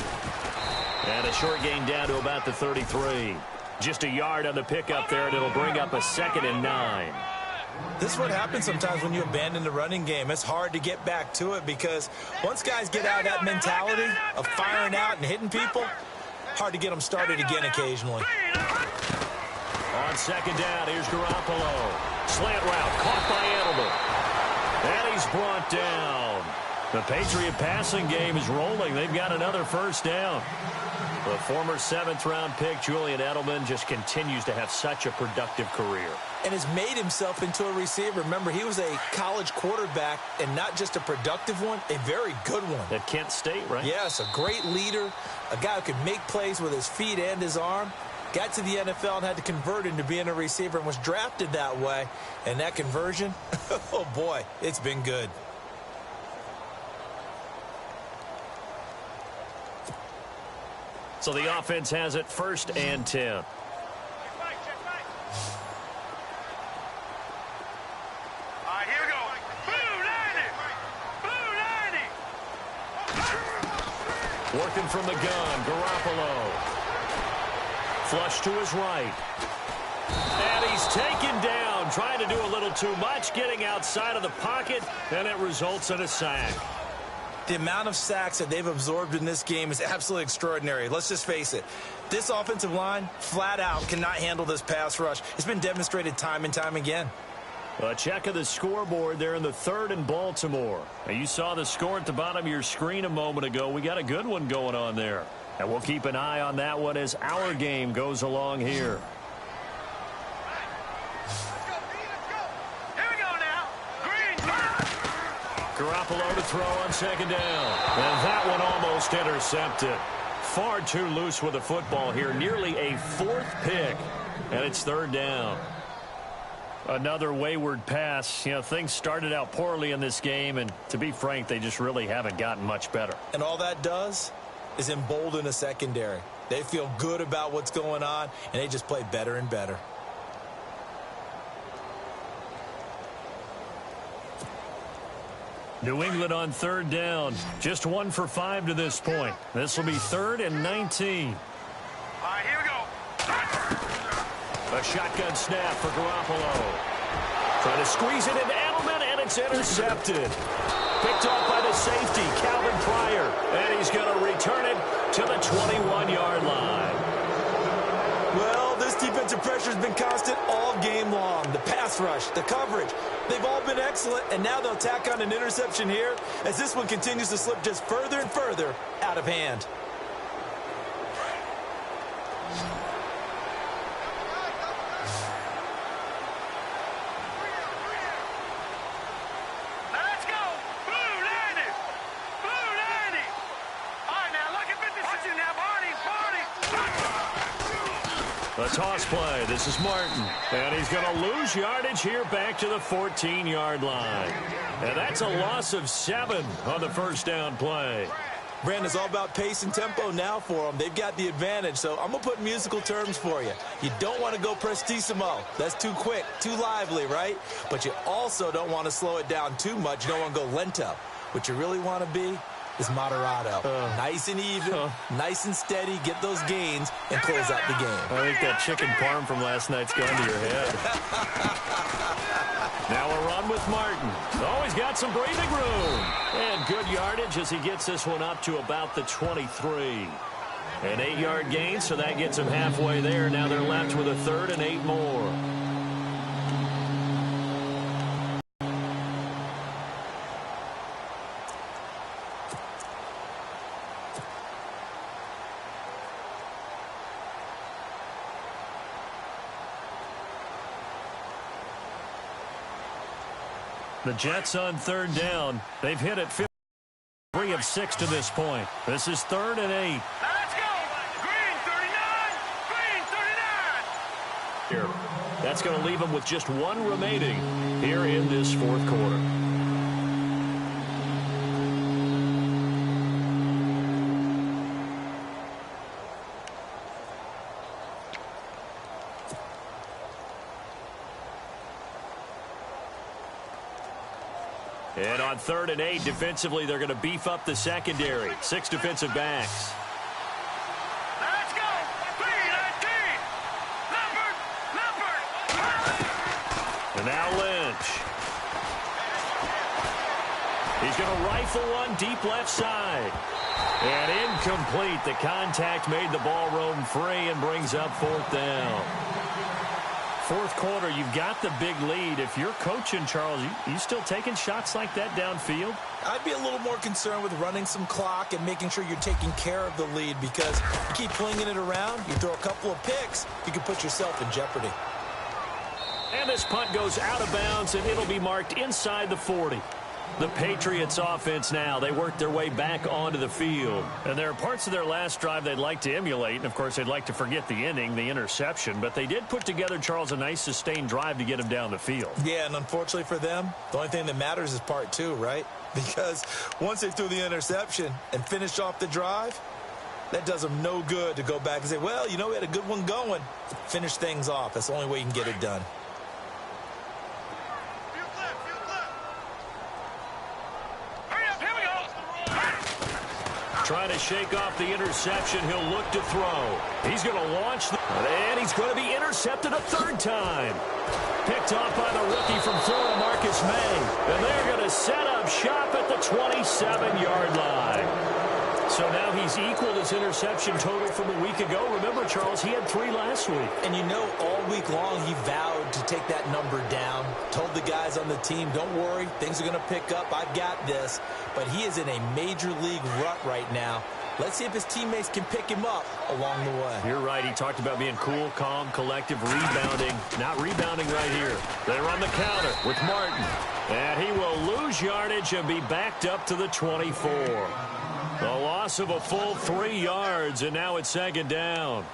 And a short gain down to about the 33. Just a yard on the pickup there, and it'll bring up a 2nd and 9. This is what happens sometimes when you abandon the running game. It's hard to get back to it because once guys get out of that mentality of firing out and hitting people, hard to get them started again occasionally. On 2nd down, here's Garoppolo. Slant route, caught by Edelman. And he's brought down. The Patriot passing game is rolling. They've got another first down. The former 7th-round pick, Julian Edelman, just continues to have such a productive career. And has made himself into a receiver. Remember, he was a college quarterback, and not just a productive one, a very good one. At Kent State, right? Yes, a great leader, a guy who could make plays with his feet and his arm. Got to the NFL and had to convert into being a receiver and was drafted that way. And that conversion, oh boy, it's been good. So the offense has it 1st and 10. All right, here we go. Blue 90. Blue 90. Working from the gun, Garoppolo. Flush to his right. And he's taken down, trying to do a little too much, getting outside of the pocket, and it results in a sack. The amount of sacks that they've absorbed in this game is absolutely extraordinary. Let's just face it. This offensive line, flat out, cannot handle this pass rush. It's been demonstrated time and time again. A check of the scoreboard there in the 3rd and Baltimore. Now, you saw the score at the bottom of your screen a moment ago. We got a good one going on there. And we'll keep an eye on that one as our game goes along here. Garoppolo to throw on 2nd down. And that one almost intercepted. Far too loose with the football here. Nearly a 4th pick. And it's 3rd down. Another wayward pass. You know, things started out poorly in this game, and to be frank, they just really haven't gotten much better. And all that does is embolden a secondary. They feel good about what's going on, and they just play better and better. New England on 3rd down. Just 1 for 5 to this point. This will be 3rd and 19. All right, here we go. A shotgun snap for Garoppolo. Trying to squeeze it into Edelman, and it's intercepted. Picked off by the safety, Calvin Pryor. And he's going to return it to the 21-yard line. Well, this defensive pressure has been constant all game long. The pass rush, the coverage, they've all been excellent, and now they'll tack on an interception here as this one continues to slip just further and further out of hand. The toss play. This is Martin. And he's going to lose yardage here back to the 14-yard line. And that's a loss of 7 on the first down play. Brandon, it's all about pace and tempo now for them. They've got the advantage, so I'm going to put musical terms for you. You don't want to go prestissimo. That's too quick, too lively, right? But you also don't want to slow it down too much. You don't want to go lento. What you really want to be is moderato. Nice and even, nice and steady, get those gains, and close out the game. I think that chicken parm from last night's gone to your head. Now a run with Martin. Oh, he's got some breathing room. And good yardage as he gets this one up to about the 23. An 8-yard gain, so that gets him halfway there. Now they're left with a 3rd and 8 more. The Jets on 3rd down. They've hit it 3 of 6 to this point. This is 3rd and 8. Let's go. Green 39. Green 39. Here. That's going to leave them with just 1 remaining here in this 4th quarter. And on 3rd and 8, defensively, they're going to beef up the secondary. 6 defensive backs. Let's go. Green 19. Leopard. And now Lynch. He's going to rifle one deep left side. And incomplete. The contact made the ball roam free and brings up 4th down. 4th quarter, you've got the big lead. If you're coaching, Charles, you still taking shots like that downfield? I'd be a little more concerned with running some clock and making sure you're taking care of the lead, because you keep flinging it around, you throw a couple of picks, you can put yourself in jeopardy. And this punt goes out of bounds, and it'll be marked inside the 40. The Patriots offense now, they work their way back onto the field. And there are parts of their last drive they'd like to emulate. And, of course, they'd like to forget the inning, the interception. But they did put together, Charles, a nice sustained drive to get him down the field. Yeah, and unfortunately for them, the only thing that matters is part 2, right? Because once they threw the interception and finished off the drive, that does them no good to go back and say, well, you know, we had a good one going. Finish things off. That's the only way you can get it done. Trying to shake off the interception. He'll look to throw. He's going to launch. And he's going to be intercepted a 3rd time. Picked off by the rookie from Florida, Marcus May. And they're going to set up shop at the 27-yard line. So now he's equaled his interception total from a week ago. Remember, Charles, he had 3 last week. And you know, all week long he vowed to take that number down. Told the guys on the team, don't worry, things are going to pick up. I've got this. But he is in a major league rut right now. Let's see if his teammates can pick him up along the way. You're right. He talked about being cool, calm, collective, rebounding. Not rebounding right here. They run the counter with Martin. And he will lose yardage and be backed up to the 24. The loss of a full 3 yards, and now it's 2nd down.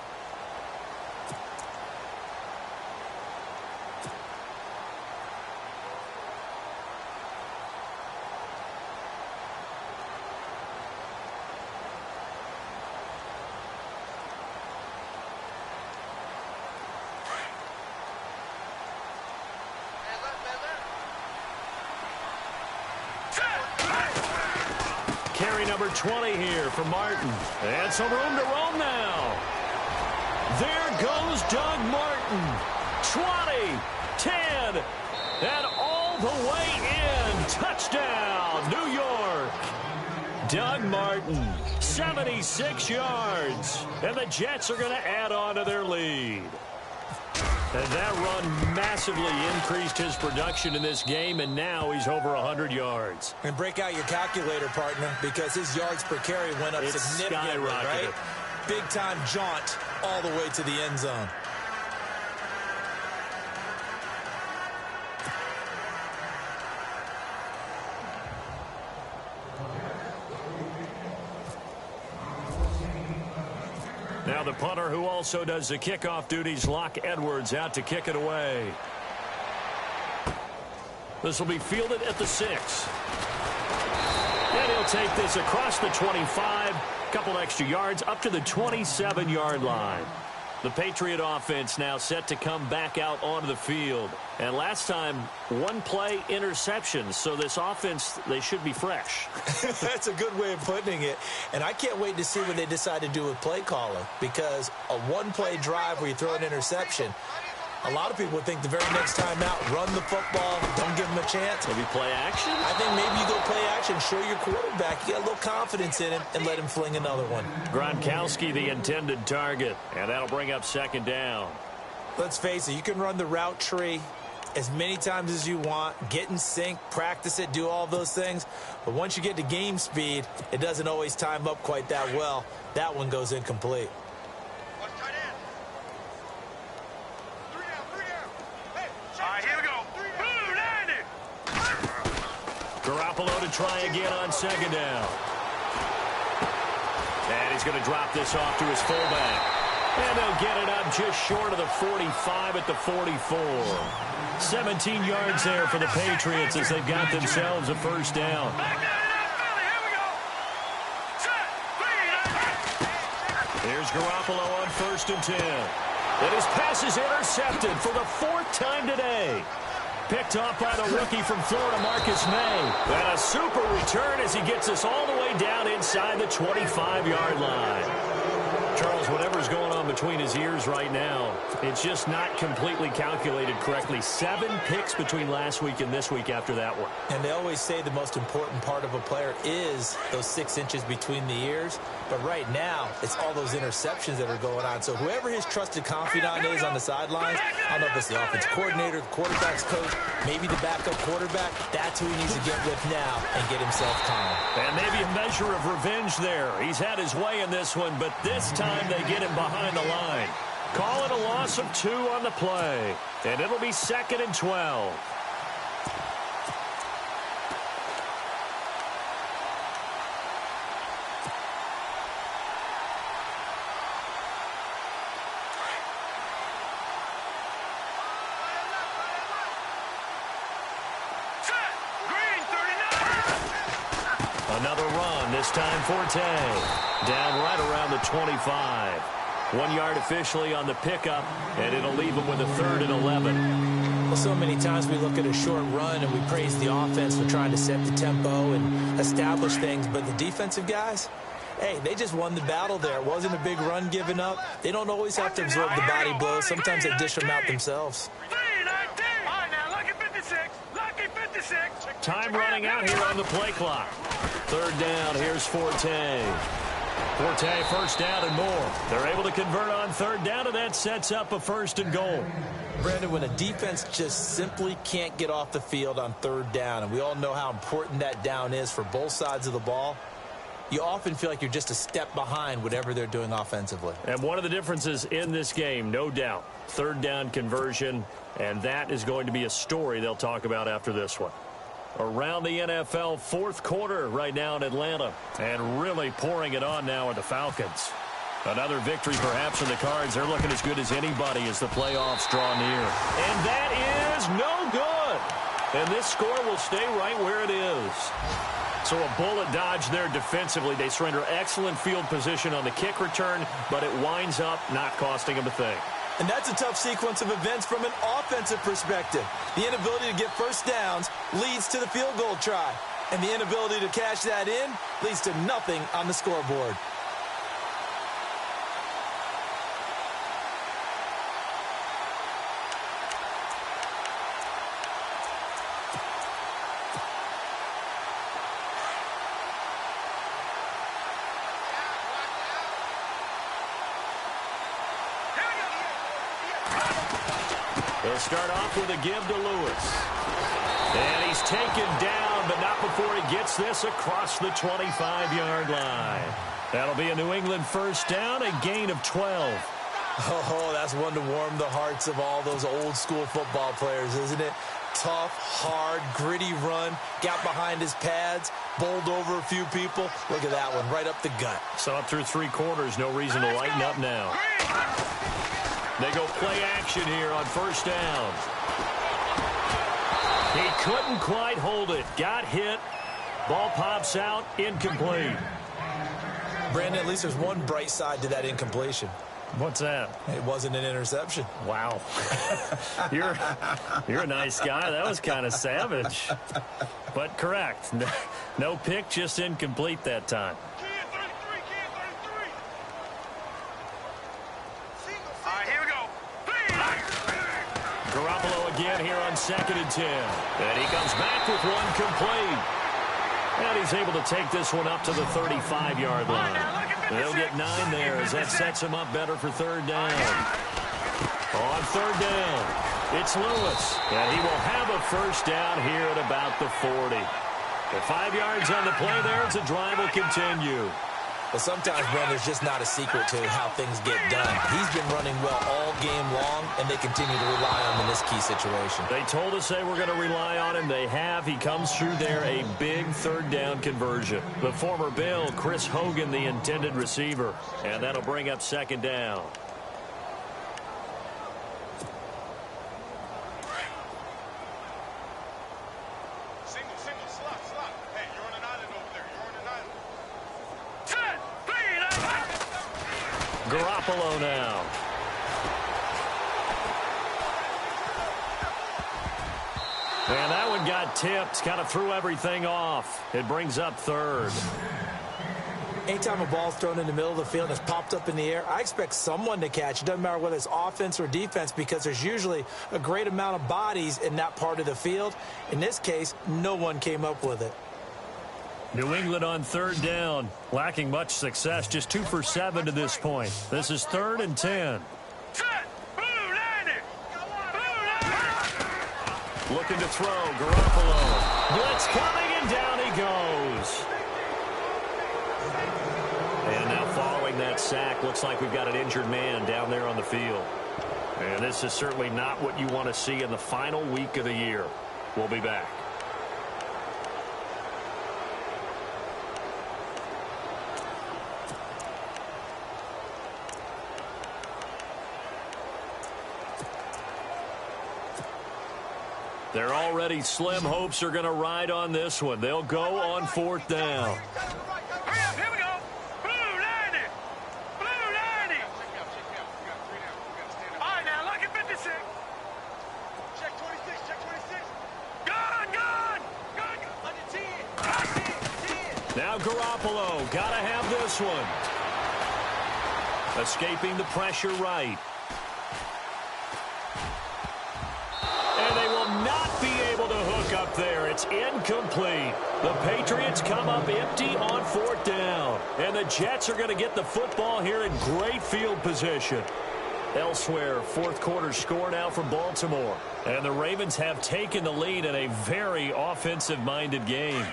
Carry number 20 here for Martin. And some room to roam now. There goes Doug Martin. 20, 10, and all the way in. Touchdown, New York. Doug Martin, 76 yards. And the Jets are going to add on to their lead. And that run massively increased his production in this game, and now he's over 100 yards. And break out your calculator, partner, because his yards per carry went up significantly, right? Big-time jaunt all the way to the end zone. Now Now the punter who also does the kickoff duties, Locke Edwards, out to kick it away. This will be fielded at the 6. And he'll take this across the 25, couple extra yards up to the 27-yard line. The Patriot offense now set to come back out onto the field. And last time, one play interception. So this offense, they should be fresh. That's a good way of putting it. And I can't wait to see what they decide to do with play calling. Because a one-play drive where you throw an interception, a lot of people would think the very next time out, run the football, don't give him a chance. Maybe play action? I think maybe you go play action, show your quarterback. You got a little confidence in him, and let him fling another one. Gronkowski, the intended target, and that'll bring up second down. Let's face it, you can run the route tree as many times as you want, get in sync, practice it, do all those things. But once you get to game speed, it doesn't always time up quite that well. That one goes incomplete. Garoppolo to try again on second down. And he's going to drop this off to his fullback. And they'll get it up just short of the 45 at the 44. 17 yards there for the Patriots as they've got themselves a first down. Here's Garoppolo on 1st and 10. And his pass is intercepted for the 4th time today. Picked off by the rookie from Florida, Marcus May. And a super return as he gets us all the way down inside the 25-yard line. Charles, whatever's going on between his ears right now, it's just not completely calculated correctly. 7 picks between last week and this week after that one. And they always say the most important part of a player is those 6 inches between the ears. But right now, it's all those interceptions that are going on. So whoever his trusted confidant is on the sidelines, I don't know if it's the offense coordinator, the quarterback's coach, maybe the backup quarterback, that's who he needs to get with now and get himself calm. And maybe a measure of revenge there. He's had his way in this one, but this time they get him behind the line. Call it a loss of 2 on the play. And it'll be 2nd and 12. Another run, this time Forte. Down right around the 25. 1 yard officially on the pickup, and it'll leave him with a 3rd and 11. Well, so many times we look at a short run and we praise the offense for trying to set the tempo and establish things, but the defensive guys, hey, they just won the battle there. It wasn't a big run given up. They don't always have to absorb the body blows. Sometimes they dish them out themselves. Time running out here on the play clock. 3rd down, here's Forte. Forte, 1st down and more. They're able to convert on 3rd down, and that sets up a 1st and goal. Brandon, when a defense just simply can't get off the field on 3rd down, and we all know how important that down is for both sides of the ball, you often feel like you're just a step behind whatever they're doing offensively. And one of the differences in this game, no doubt, 3rd down conversion, and that is going to be a story they'll talk about after this one. Around the NFL, 4th quarter right now in Atlanta, and really pouring it on now are the Falcons. Another victory perhaps in the cards. They're looking as good as anybody as the playoffs draw near. And that is no good. And this score will stay right where it is. So a bullet dodge there defensively. They surrender excellent field position on the kick return, but it winds up not costing them a thing. And that's a tough sequence of events from an offensive perspective. The inability to get 1st downs leads to the field goal try. And the inability to cash that in leads to nothing on the scoreboard. They'll start off with a give to Lewis. And he's taken down, but not before he gets this across the 25-yard line. That'll be a New England 1st down, a gain of 12. Oh, that's one to warm the hearts of all those old-school football players, isn't it? tough, hard, gritty run. Got behind his pads, bowled over a few people. Look at that one, right up the gut. So up through 3 quarters, no reason to lighten up now. They go play action here on first down. He couldn't quite hold it. Got hit. Ball pops out, incomplete. Brandon, at least there's one bright side to that incompletion. What's that? It wasn't an interception. Wow. You're a nice guy. That was kind of savage. But correct. No pick, just incomplete that time. All right, here we go. Garoppolo again here on 2nd and 10. And he comes back with one complete. And he's able to take this one up to the 35-yard line. They'll get 9 there as that sets him up better for 3rd down. On 3rd down, it's Lewis. And he will have a first down here at about the 40. With 5 yards on the play there, the drive will continue. But sometimes, Brandon, there's just not a secret to how things get done. He's been running well all game long, and they continue to rely on him in this key situation. They told us they were going to rely on him. They have. He comes through there, a big 3rd down conversion. The former Bill, Chris Hogan, the intended receiver. And that'll bring up 2nd down. Garoppolo now. And that one got tipped, kind of threw everything off. It brings up 3rd. Anytime a ball's thrown in the middle of the field and it's popped up in the air, I expect someone to catch. It doesn't matter whether it's offense or defense because there's usually a great amount of bodies in that part of the field. In this case, no one came up with it. New England on 3rd down, lacking much success, just 2 for 7 to this point. This is 3rd and 10. Looking to throw, Garoppolo. Blitz coming, and down he goes. And now following that sack, looks like we've got an injured man down there on the field. And this is certainly not what you want to see in the final week of the year. We'll be back. They're already slim hopes are going to ride on this one. They'll go on 4th down. Hurry up, here we go. Blue 90. Blue 90. All right, now, look at 56. Check 26, check 26. Gun. Under 10. Now Garoppolo, got to have this one. Escaping the pressure right. And they will not be able to hook up there. It's incomplete. The Patriots come up empty on 4th down. And the Jets are going to get the football here in great field position. Elsewhere, 4th quarter score now from Baltimore. And the Ravens have taken the lead in a very offensive-minded game.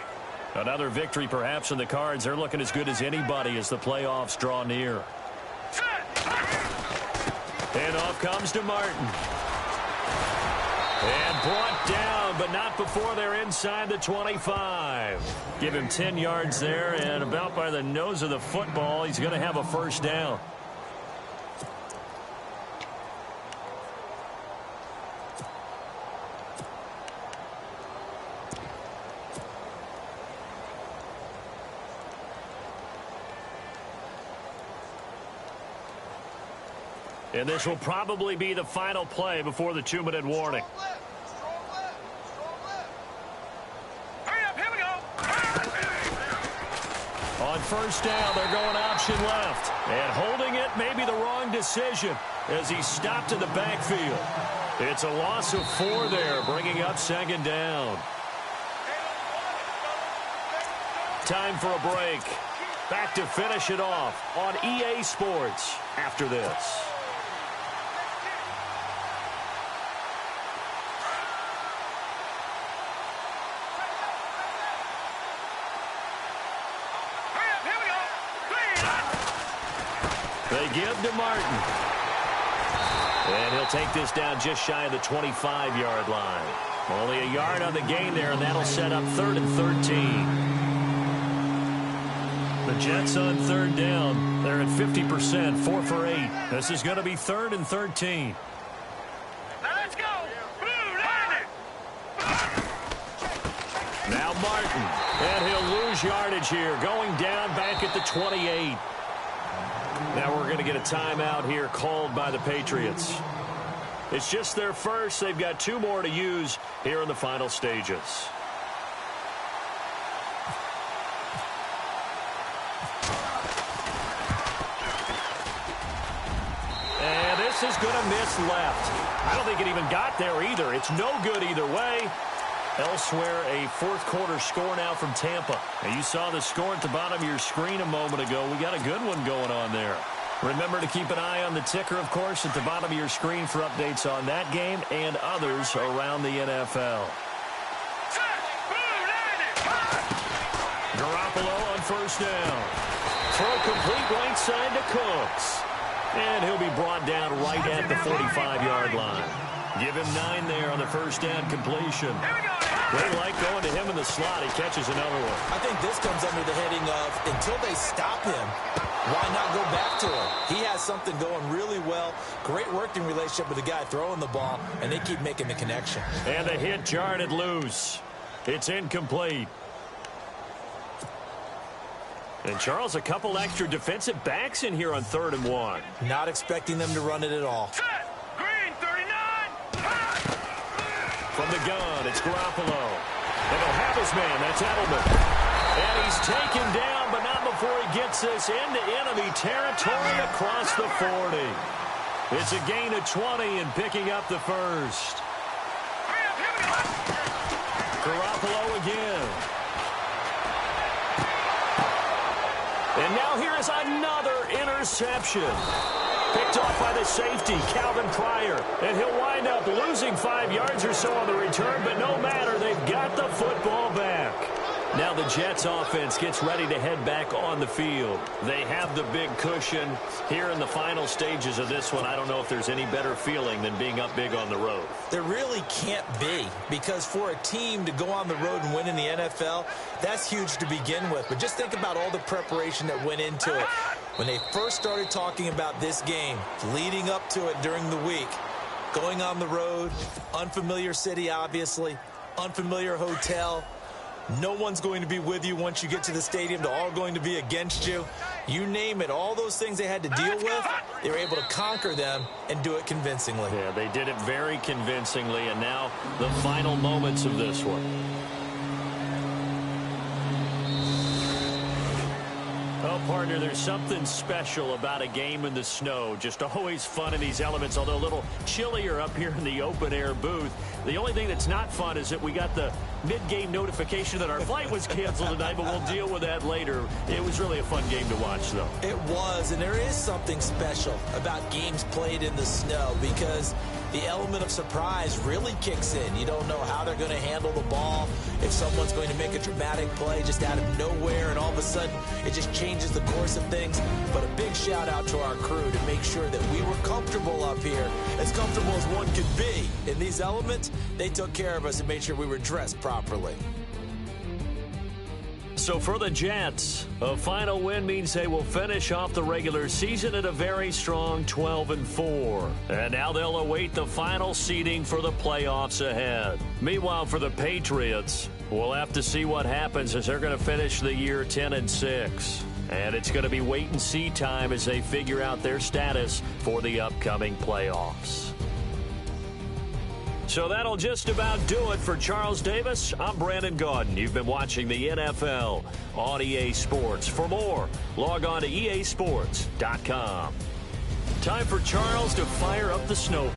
Another victory perhaps in the cards. They're looking as good as anybody as the playoffs draw near. And off comes to Martin. And brought down, but not before they're inside the 25. Give him 10 yards there, and about by the nose of the football, he's going to have a first down. And this will probably be the final play before the 2-minute warning. Hurry up, here we go. On first down, they're going option left. And holding it may be the wrong decision as he stopped in the backfield. It's a loss of 4 there, bringing up 2nd down. Time for a break. Back to finish it off on EA Sports after this. They give to Martin. And he'll take this down just shy of the 25-yard line. Only a yard on the gain there, and that'll set up 3rd and 13. The Jets on 3rd down. They're at 50%, 4 for 8. This is going to be 3rd and 13. Now let's go. Blue line it. Now Martin, and he'll lose yardage here, going down back at the 28. Now we're going to get a timeout here called by the Patriots. It's just their first. They've got 2 more to use here in the final stages. And this is going to miss left. I don't think it even got there either. It's no good either way. Elsewhere, a 4th quarter score now from Tampa. And you saw the score at the bottom of your screen a moment ago. We got a good one going on there. Remember to keep an eye on the ticker, of course, at the bottom of your screen for updates on that game and others around the NFL. Garoppolo on 1st down. Throw complete right side to Cooks. And he'll be brought down right at the 45-yard line. Give him 9 there on the 1st down completion. They like going to him in the slot. He catches another one. I think this comes under the heading of until they stop him, why not go back to him? He has something going really well. Great working relationship with the guy throwing the ball, and they keep making the connection. And the hit jarred loose. It's incomplete. And, Charles, a couple extra defensive backs in here on 3rd and 1. Not expecting them to run it at all. Green 39. From the gun, it's Garoppolo. And he'll have his man. That's Edelman. And he's taken down, but not before he gets this into enemy territory across the 40. It's a gain of 20 and picking up the 1st. Garoppolo again. And now here is another interception. Picked off by the safety, Calvin Pryor. And he'll wind up losing 5 yards or so on the return, but no matter, they've got the football back. Now the Jets offense gets ready to head back on the field. They have the big cushion here in the final stages of this one. I don't know if there's any better feeling than being up big on the road. There really can't be, because for a team to go on the road and win in the NFL, that's huge to begin with. But just think about all the preparation that went into it. When they first started talking about this game, leading up to it during the week, going on the road, unfamiliar city, obviously, unfamiliar hotel. No one's going to be with you once you get to the stadium. They're all going to be against you. You name it, all those things they had to deal with, they were able to conquer them and do it convincingly. Yeah, they did it very convincingly, and now the final moments of this one. Oh, partner, there's something special about a game in the snow. Just always fun in these elements, although a little chillier up here in the open-air booth. The only thing that's not fun is that we got the mid-game notification that our flight was canceled tonight, but we'll deal with that later. It was really a fun game to watch, though. It was, and there is something special about games played in the snow because the element of surprise really kicks in. You don't know how they're going to handle the ball, if someone's going to make a dramatic play just out of nowhere, and all of a sudden it just changes the course of things. But a big shout out to our crew to make sure that we were comfortable up here, as comfortable as one could be. In these elements, they took care of us and made sure we were dressed properly. So for the Jets, a final win means they will finish off the regular season at a very strong 12-4. And now they'll await the final seeding for the playoffs ahead. Meanwhile, for the Patriots, we'll have to see what happens as they're going to finish the year 10-6. And it's going to be wait-and-see time as they figure out their status for the upcoming playoffs. So that'll just about do it for Charles Davis. I'm Brandon Gaudin. You've been watching the NFL on EA Sports. For more, log on to easports.com. Time for Charles to fire up the snow